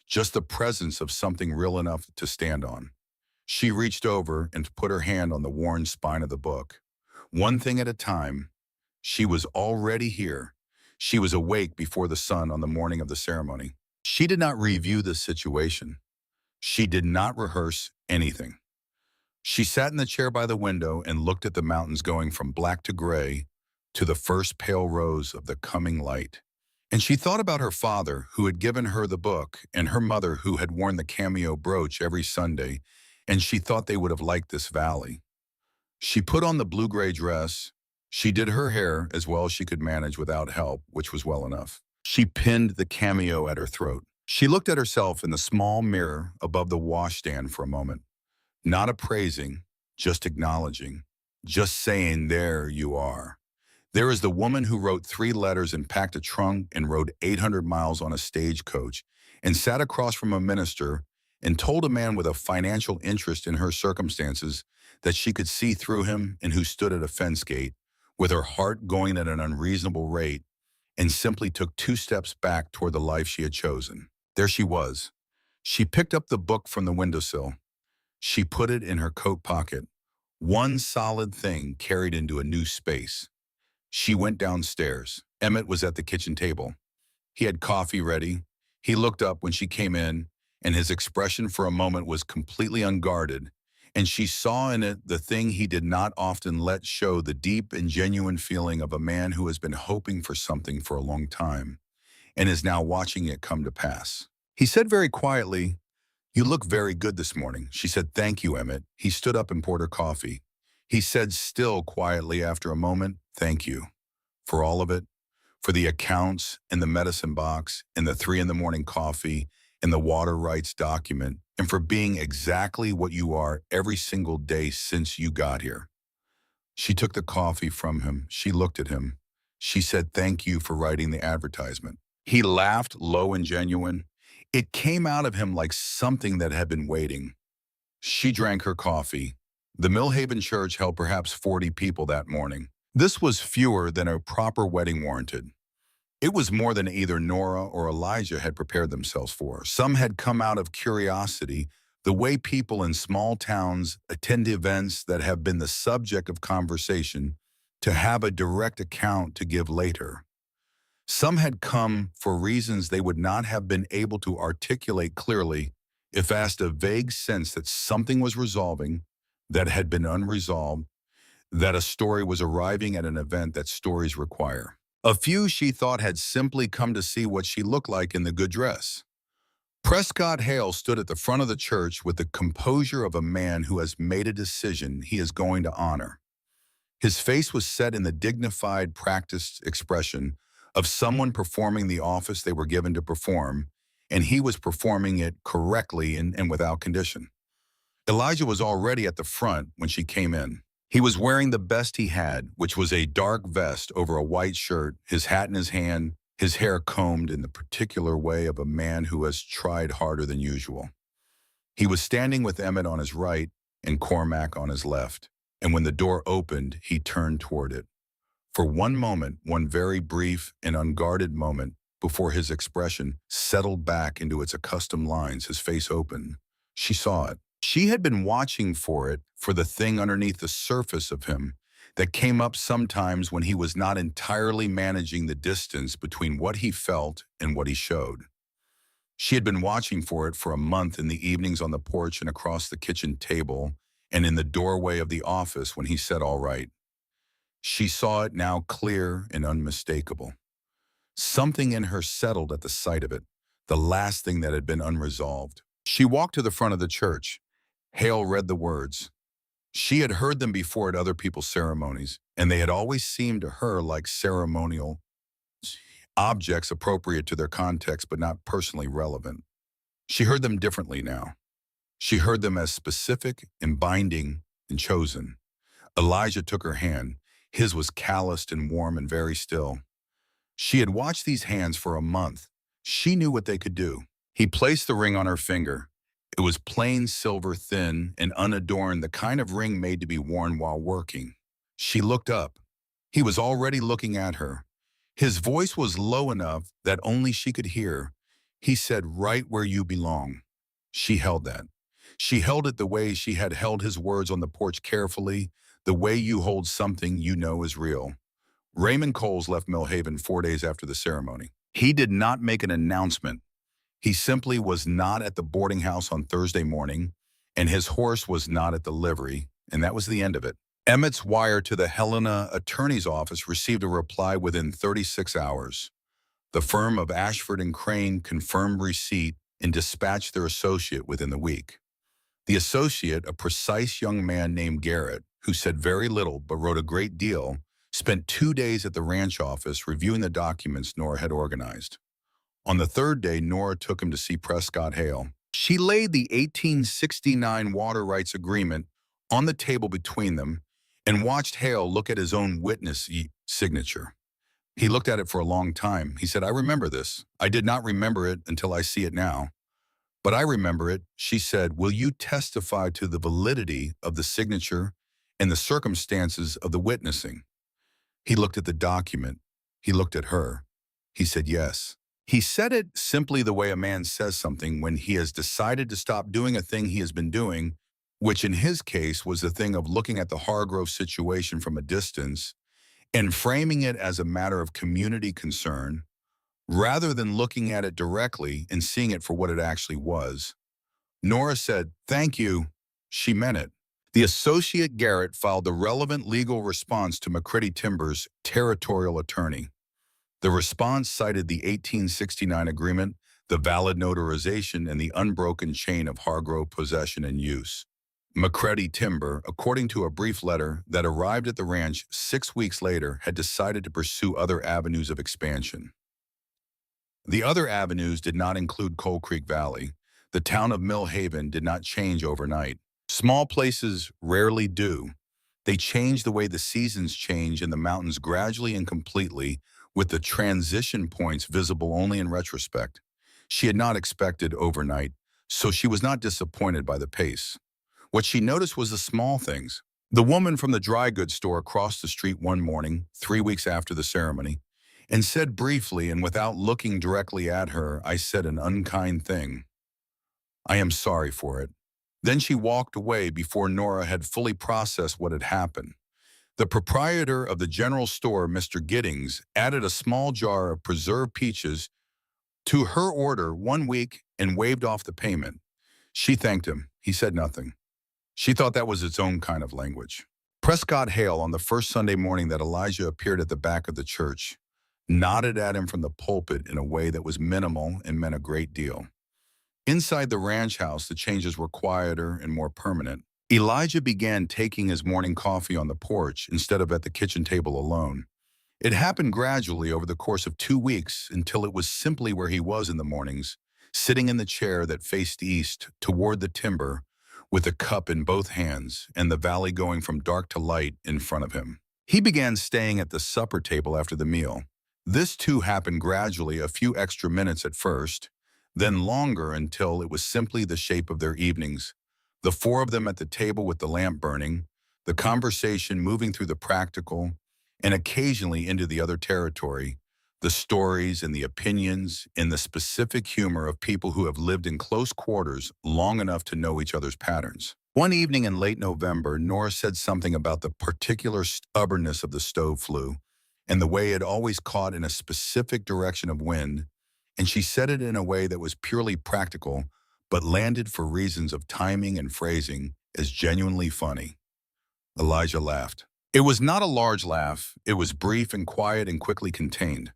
just the presence of something real enough to stand on. She reached over and put her hand on the worn spine of the book. One thing at a time, she was already here. She was awake before the sun on the morning of the ceremony. She did not review the situation. She did not rehearse anything. She sat in the chair by the window and looked at the mountains going from black to gray to the first pale rose of the coming light. And she thought about her father, who had given her the book, and her mother, who had worn the cameo brooch every Sunday, and she thought they would have liked this valley. She put on the blue-gray dress. She did her hair as well as she could manage without help, which was well enough. She pinned the cameo at her throat. She looked at herself in the small mirror above the washstand for a moment, not appraising, just acknowledging, just saying, there you are. There is the woman who wrote 3 letters and packed a trunk and rode 800 miles on a stagecoach and sat across from a minister and told a man with a financial interest in her circumstances that she could see through him, and who stood at a fence gate with her heart going at an unreasonable rate and simply took 2 steps back toward the life she had chosen. There she was. She picked up the book from the windowsill. She put it in her coat pocket, one solid thing carried into a new space. She went downstairs. Emmett was at the kitchen table. He had coffee ready. He looked up when she came in, and his expression for a moment was completely unguarded, and she saw in it the thing he did not often let show, the deep and genuine feeling of a man who has been hoping for something for a long time and is now watching it come to pass. He said very quietly, "You look very good this morning." She said, "Thank you, Emmett." He stood up and poured her coffee. He said still quietly after a moment, "Thank you for all of it, for the accounts and the medicine box and the 3 in the morning coffee and the water rights document, and for being exactly what you are every single day since you got here." She took the coffee from him. She looked at him. She said, "Thank you for writing the advertisement." He laughed, low and genuine. It came out of him like something that had been waiting. She drank her coffee. The Millhaven Church held perhaps 40 people that morning. This was fewer than a proper wedding warranted. It was more than either Nora or Elijah had prepared themselves for. Some had come out of curiosity, the way people in small towns attend events that have been the subject of conversation, to have a direct account to give later. Some had come for reasons they would not have been able to articulate clearly if asked, a vague sense that something was resolving that had been unresolved, that a story was arriving at an event that stories require. A few, she thought, had simply come to see what she looked like in the good dress. Prescott Hale stood at the front of the church with the composure of a man who has made a decision he is going to honor. His face was set in the dignified, practiced expression of someone performing the office they were given to perform, and he was performing it correctly and without condition. Elijah was already at the front when she came in. He was wearing the best he had, which was a dark vest over a white shirt, his hat in his hand, his hair combed in the particular way of a man who has tried harder than usual. He was standing with Emmett on his right and Cormac on his left, and when the door opened, he turned toward it. For one moment, one very brief and unguarded moment, before his expression settled back into its accustomed lines, his face opened. She saw it. She had been watching for it, for the thing underneath the surface of him that came up sometimes when he was not entirely managing the distance between what he felt and what he showed. She had been watching for it for a month, in the evenings on the porch and across the kitchen table and in the doorway of the office when he said, "All right." She saw it now, clear and unmistakable. Something in her settled at the sight of it, the last thing that had been unresolved. She walked to the front of the church. Hale read the words. She had heard them before at other people's ceremonies, and they had always seemed to her like ceremonial objects appropriate to their context but not personally relevant. She heard them differently now. She heard them as specific and binding and chosen. Elijah took her hand. His was calloused and warm and very still. She had watched these hands for a month. She knew what they could do. He placed the ring on her finger. It was plain silver, thin and unadorned, the kind of ring made to be worn while working. She looked up. He was already looking at her. His voice was low enough that only she could hear. He said, "Right where you belong." She held that. She held it the way she had held his words on the porch carefully, the way you hold something you know is real. Raymond Coles left Millhaven 4 days after the ceremony. He did not make an announcement. He simply was not at the boarding house on Thursday morning, and his horse was not at the livery, and that was the end of it. Emmett's wire to the Helena attorney's office received a reply within 36 hours. The firm of Ashford and Crane confirmed receipt and dispatched their associate within the week. The associate, a precise young man named Garrett, who said very little but wrote a great deal, spent 2 days at the ranch office reviewing the documents Nora had organized. On the third day, Nora took him to see Prescott Hale. She laid the 1869 water rights agreement on the table between them and watched Hale look at his own witness signature. He looked at it for a long time. He said, "I remember this. I did not remember it until I see it now. But I remember it." She said, "Will you testify to the validity of the signature and the circumstances of the witnessing?" He looked at the document. He looked at her. He said, "Yes." He said it simply the way a man says something when he has decided to stop doing a thing he has been doing, which in his case was the thing of looking at the Hargrove situation from a distance and framing it as a matter of community concern, rather than looking at it directly and seeing it for what it actually was. Nora said, "Thank you." She meant it. The associate Garrett filed the relevant legal response to McCready Timber's territorial attorney. The response cited the 1869 agreement, the valid notarization, and the unbroken chain of Hargrove possession and use. McCready Timber, according to a brief letter that arrived at the ranch 6 weeks later, had decided to pursue other avenues of expansion. The other avenues did not include Coal Creek Valley. The town of Millhaven did not change overnight. Small places rarely do. They change the way the seasons change in the mountains gradually and completely, with the transition points visible only in retrospect. She had not expected overnight, so she was not disappointed by the pace. What she noticed was the small things. The woman from the dry goods store crossed the street one morning, 3 weeks after the ceremony, and said briefly and without looking directly at her, "I said an unkind thing. I am sorry for it." Then she walked away before Nora had fully processed what had happened. The proprietor of the general store, Mr. Giddings, added a small jar of preserved peaches to her order one week and waived off the payment. She thanked him. He said nothing. She thought that was its own kind of language. Prescott Hale, on the first Sunday morning that Elijah appeared at the back of the church, nodded at him from the pulpit in a way that was minimal and meant a great deal. Inside the ranch house, the changes were quieter and more permanent. Elijah began taking his morning coffee on the porch instead of at the kitchen table alone. It happened gradually over the course of 2 weeks until it was simply where he was in the mornings, sitting in the chair that faced east toward the timber with a cup in both hands and the valley going from dark to light in front of him. He began staying at the supper table after the meal. This too happened gradually, a few extra minutes at first, then longer until it was simply the shape of their evenings. The four of them at the table with the lamp burning, the conversation moving through the practical and occasionally into the other territory, the stories and the opinions and the specific humor of people who have lived in close quarters long enough to know each other's patterns. One evening in late November, Nora said something about the particular stubbornness of the stove flue and the way it always caught in a specific direction of wind, and she said it in a way that was purely practical, but landed for reasons of timing and phrasing as genuinely funny. Elijah laughed. It was not a large laugh. It was brief and quiet and quickly contained.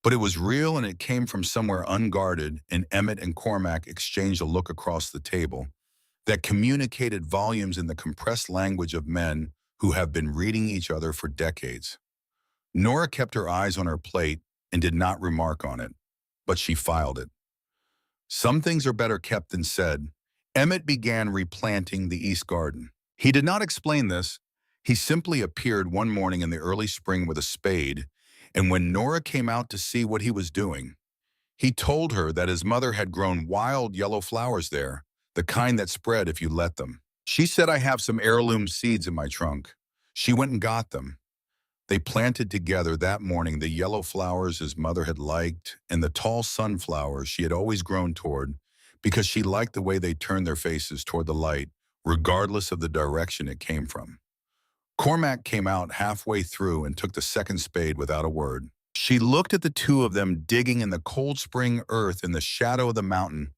But it was real, and it came from somewhere unguarded, and Emmett and Cormac exchanged a look across the table that communicated volumes in the compressed language of men who have been reading each other for decades. Nora kept her eyes on her plate and did not remark on it, but she filed it. Some things are better kept than said. Emmett began replanting the East Garden. He did not explain this. He simply appeared one morning in the early spring with a spade, and when Nora came out to see what he was doing, he told her that his mother had grown wild yellow flowers there, the kind that spread if you let them. She said, "I have some heirloom seeds in my trunk." She went and got them. They planted together that morning the yellow flowers his mother had liked and the tall sunflowers she had always grown toward, because she liked the way they turned their faces toward the light, regardless of the direction it came from. Cormac came out halfway through and took the second spade without a word. She looked at the two of them digging in the cold spring earth in the shadow of the mountain,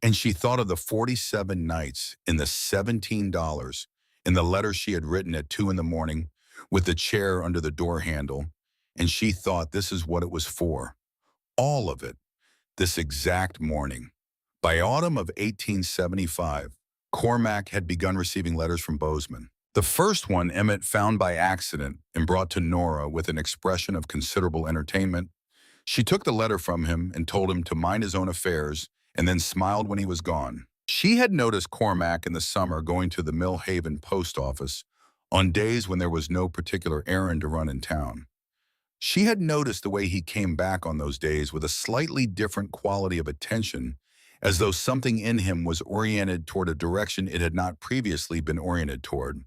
and she thought of the 47 nights in the $17 in the letter she had written at 2 in the morning with the chair under the door handle, and she thought this is what it was for. All of it, this exact morning. By autumn of 1875, Cormac had begun receiving letters from Bozeman. The first one Emmett found by accident and brought to Nora with an expression of considerable entertainment. She took the letter from him and told him to mind his own affairs, and then smiled when he was gone. She had noticed Cormac in the summer going to the Mill Haven post office on days when there was no particular errand to run in town. She had noticed the way he came back on those days with a slightly different quality of attention, as though something in him was oriented toward a direction it had not previously been oriented toward.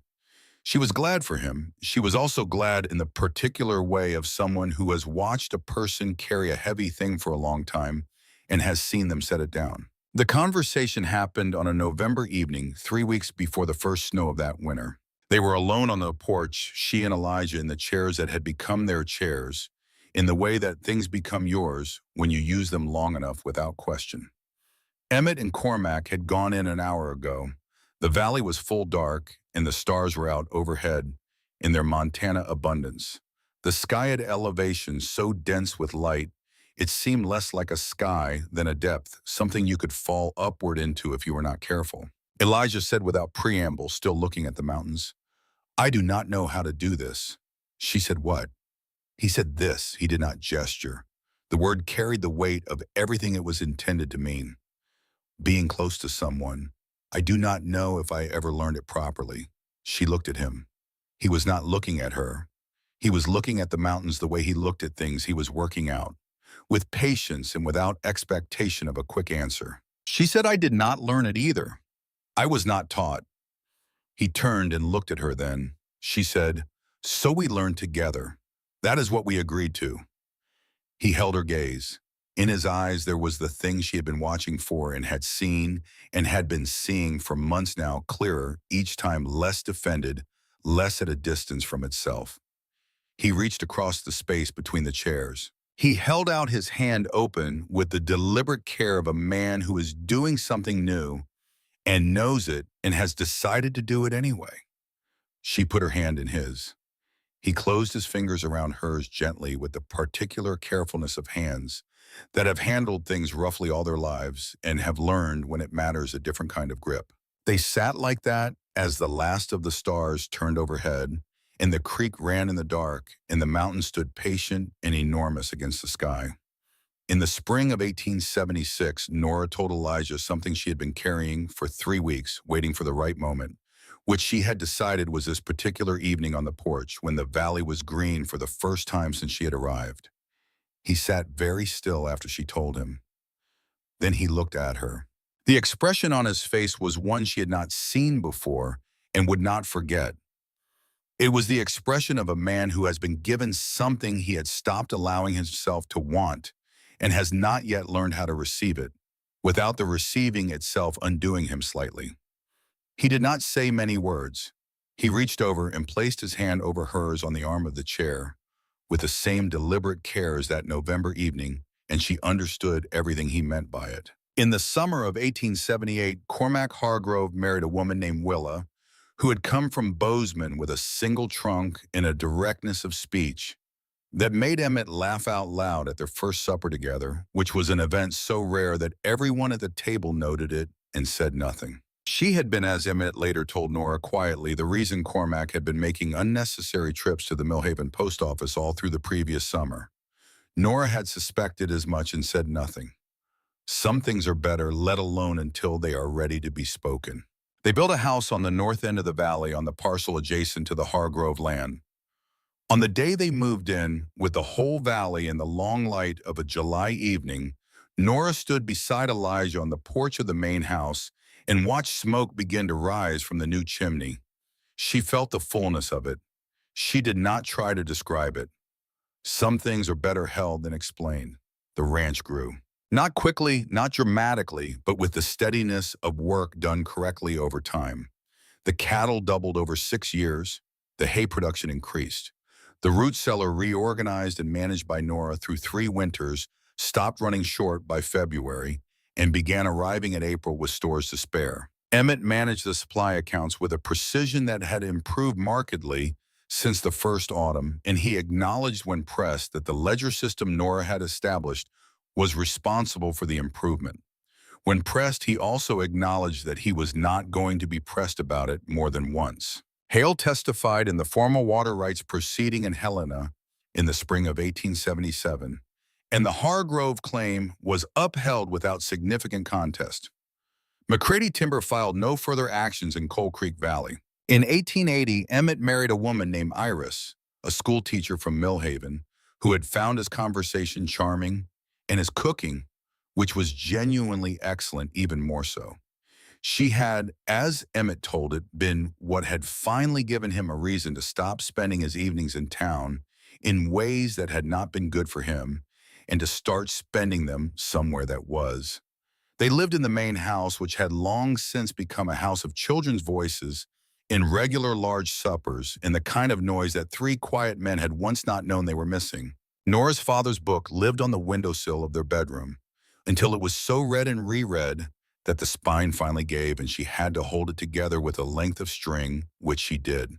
She was glad for him. She was also glad in the particular way of someone who has watched a person carry a heavy thing for a long time and has seen them set it down. The conversation happened on a November evening, 3 weeks before the first snow of that winter. They were alone on the porch, she and Elijah in the chairs that had become their chairs, in the way that things become yours when you use them long enough without question. Emmett and Cormac had gone in an hour ago. The valley was full dark, and the stars were out overhead in their Montana abundance. The sky at elevation so dense with light, it seemed less like a sky than a depth, something you could fall upward into if you were not careful. Elijah said without preamble, still looking at the mountains, "I do not know how to do this." She said, "What?" He said this. He did not gesture. The word carried the weight of everything it was intended to mean. Being close to someone. I do not know if I ever learned it properly. She looked at him. He was not looking at her. He was looking at the mountains the way he looked at things he was working out, with patience and without expectation of a quick answer. She said, "I did not learn it either. I was not taught." He turned and looked at her then. She said, "So we learned together. That is what we agreed to." He held her gaze. In his eyes, there was the thing she had been watching for and had seen and had been seeing for months now, clearer, each time less defended, less at a distance from itself. He reached across the space between the chairs. He held out his hand open with the deliberate care of a man who is doing something new and knows it and has decided to do it anyway. She put her hand in his. He closed his fingers around hers gently with the particular carefulness of hands that have handled things roughly all their lives and have learned when it matters a different kind of grip. They sat like that as the last of the stars turned overhead, and the creek ran in the dark, and the mountain stood patient and enormous against the sky. In the spring of 1876, Nora told Elijah something she had been carrying for 3 weeks, waiting for the right moment, which she had decided was this particular evening on the porch when the valley was green for the first time since she had arrived. He sat very still after she told him. Then he looked at her. The expression on his face was one she had not seen before and would not forget. It was the expression of a man who has been given something he had stopped allowing himself to want and has not yet learned how to receive it, without the receiving itself undoing him slightly. He did not say many words. He reached over and placed his hand over hers on the arm of the chair, with the same deliberate care as that November evening, and she understood everything he meant by it. In the summer of 1878, Cormac Hargrove married a woman named Willa, who had come from Bozeman with a single trunk and a directness of speech that made Emmett laugh out loud at their first supper together, which was an event so rare that everyone at the table noted it and said nothing. She had been, as Emmett later told Nora quietly, the reason Cormac had been making unnecessary trips to the Millhaven post office all through the previous summer. Nora had suspected as much and said nothing. Some things are better let alone until they are ready to be spoken. They built a house on the north end of the valley on the parcel adjacent to the Hargrove land. On the day they moved in, with the whole valley in the long light of a July evening, Nora stood beside Elijah on the porch of the main house and watched smoke begin to rise from the new chimney. She felt the fullness of it. She did not try to describe it. Some things are better held than explained. The ranch grew. Not quickly, not dramatically, but with the steadiness of work done correctly over time. The cattle doubled over 6 years. The hay production increased. The root cellar, reorganized and managed by Nora through 3 winters, stopped running short by February and began arriving in April with stores to spare. Emmett managed the supply accounts with a precision that had improved markedly since the first autumn, and he acknowledged when pressed that the ledger system Nora had established was responsible for the improvement. When pressed, he also acknowledged that he was not going to be pressed about it more than once. Hale testified in the formal water rights proceeding in Helena in the spring of 1877, and the Hargrove claim was upheld without significant contest. McCready Timber filed no further actions in Coal Creek Valley. In 1880, Emmett married a woman named Iris, a schoolteacher from Millhaven, who had found his conversation charming and his cooking, which was genuinely excellent, even more so. She had, as Emmett told it, been what had finally given him a reason to stop spending his evenings in town in ways that had not been good for him and to start spending them somewhere that was. They lived in the main house, which had long since become a house of children's voices in regular large suppers and the kind of noise that 3 quiet men had once not known they were missing. Nora's father's book lived on the windowsill of their bedroom until it was so read and reread that the spine finally gave and she had to hold it together with a length of string, which she did.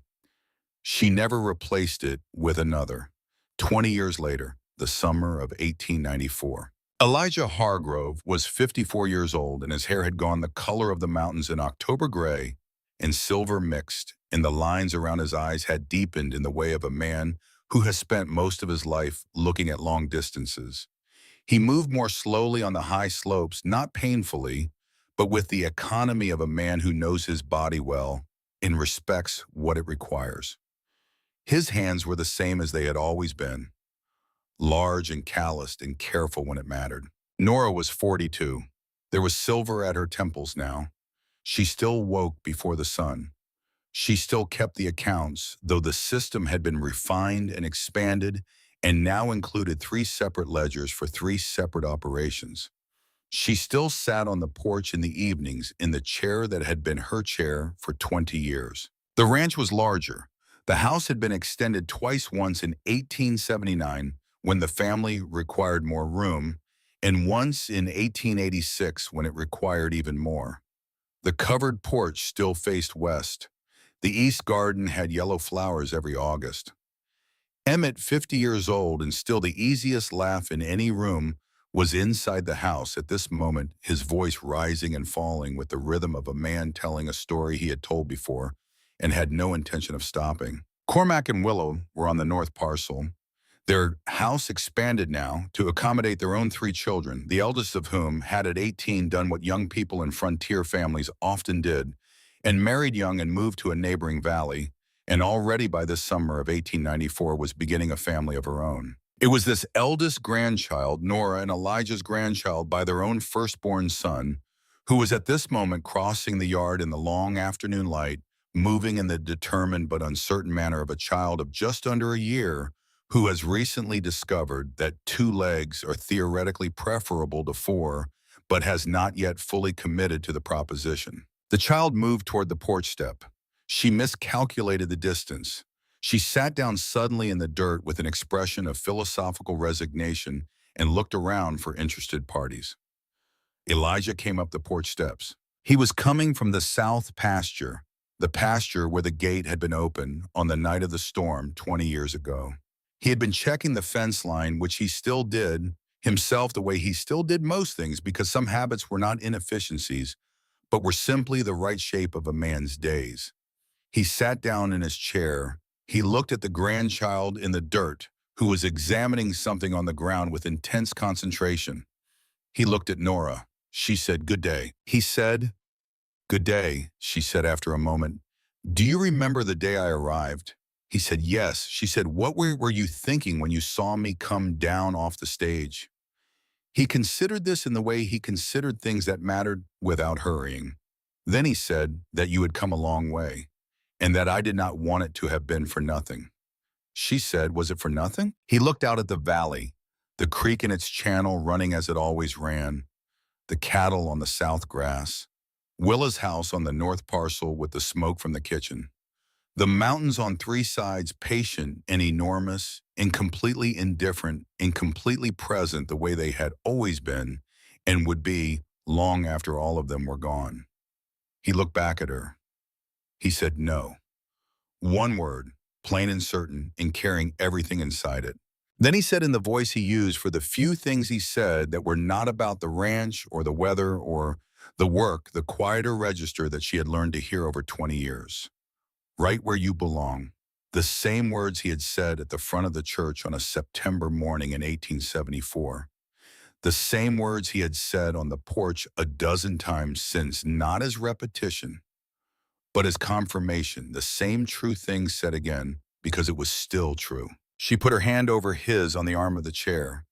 She never replaced it with another. 20 years later, the summer of 1894. Elijah Hargrove was 54 years old, and his hair had gone the color of the mountains in October gray and silver mixed, and the lines around his eyes had deepened in the way of a man who has spent most of his life looking at long distances. He moved more slowly on the high slopes, not painfully, but with the economy of a man who knows his body well and respects what it requires. His hands were the same as they had always been, large and calloused and careful when it mattered. Nora was 42. There was silver at her temples now. She still woke before the sun. She still kept the accounts, though the system had been refined and expanded and now included 3 separate ledgers for 3 separate operations. She still sat on the porch in the evenings in the chair that had been her chair for 20 years. The ranch was larger. The house had been extended twice, once in 1879 when the family required more room, and once in 1886 when it required even more. The covered porch still faced west. The east garden had yellow flowers every August. Emmett, 50 years old and still the easiest laugh in any room, was inside the house at this moment, his voice rising and falling with the rhythm of a man telling a story he had told before and had no intention of stopping. Cormac and Willow were on the north parcel. Their house expanded now to accommodate their own 3 children, the eldest of whom had at 18 done what young people in frontier families often did, and married young and moved to a neighboring valley, and already by this summer of 1894 was beginning a family of her own. It was this eldest grandchild, Nora and Elijah's grandchild by their own firstborn son, who was at this moment crossing the yard in the long afternoon light, moving in the determined but uncertain manner of a child of just under a year who has recently discovered that 2 legs are theoretically preferable to 4, but has not yet fully committed to the proposition. The child moved toward the porch step. She miscalculated the distance. She sat down suddenly in the dirt with an expression of philosophical resignation and looked around for interested parties. Elijah came up the porch steps. He was coming from the south pasture, the pasture where the gate had been open on the night of the storm 20 years ago. He had been checking the fence line, which he still did himself the way he still did most things, because some habits were not inefficiencies, but were simply the right shape of a man's days. He sat down in his chair. He looked at the grandchild in the dirt, who was examining something on the ground with intense concentration. He looked at Nora. She said, "Good day." He said, "Good day," she said after a moment. "Do you remember the day I arrived?" He said, "Yes." She said, "What were you thinking when you saw me come down off the stage?" He considered this in the way he considered things that mattered without hurrying. Then he said that you had come a long way, and that I did not want it to have been for nothing. She said, "Was it for nothing?" He looked out at the valley. The creek in its channel running as it always ran, the cattle on the south grass, Willa's house on the north parcel with the smoke from the kitchen. The mountains on three sides, patient and enormous, and completely indifferent and completely present the way they had always been and would be long after all of them were gone. He looked back at her. He said no. One word, plain and certain, and carrying everything inside it. Then he said in the voice he used for the few things he said that were not about the ranch or the weather or the work, the quieter register that she had learned to hear over 20 years. Right where you belong. The same words he had said at the front of the church on a September morning in 1874. The same words he had said on the porch a dozen times since, not as repetition, but as confirmation, the same true thing said again, because it was still true. She put her hand over his on the arm of the chair.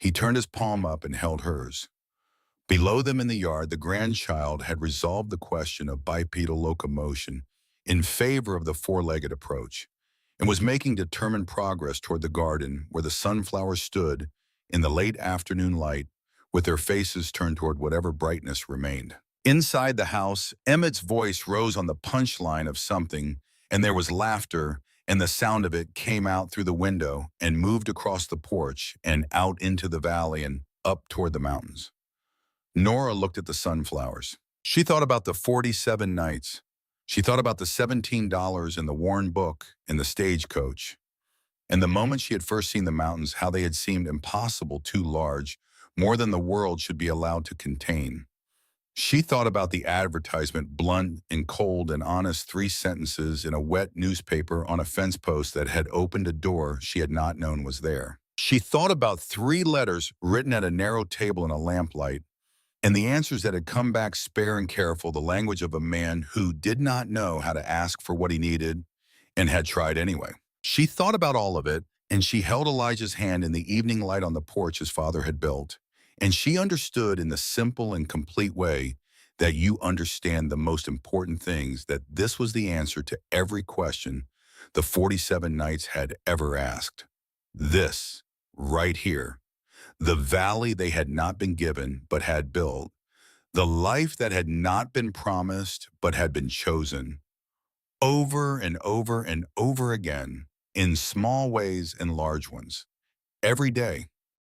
He turned his palm up and held hers. Below them in the yard, the grandchild had resolved the question of bipedal locomotion in favor of the four-legged approach, and was making determined progress toward the garden where the sunflowers stood in the late afternoon light with their faces turned toward whatever brightness remained. Inside the house, Emmett's voice rose on the punchline of something, and there was laughter, and the sound of it came out through the window and moved across the porch and out into the valley and up toward the mountains. Nora looked at the sunflowers. She thought about the 47 nights. She thought about the $17 in the worn book and the stagecoach. And the moment she had first seen the mountains, how they had seemed impossible, too large, more than the world should be allowed to contain. She thought about the advertisement, blunt and cold and honest, 3 sentences in a wet newspaper on a fence post that had opened a door she had not known was there. She thought about 3 letters written at a narrow table in a lamplight, and the answers that had come back spare and careful, the language of a man who did not know how to ask for what he needed and had tried anyway. She thought about all of it, and she held Elijah's hand in the evening light on the porch his father had built, and she understood in the simple and complete way that you understand the most important things, that this was the answer to every question the 47 nights had ever asked. This, right here, the valley they had not been given but had built, the life that had not been promised but had been chosen, over and over and over again, in small ways and large ones, every day.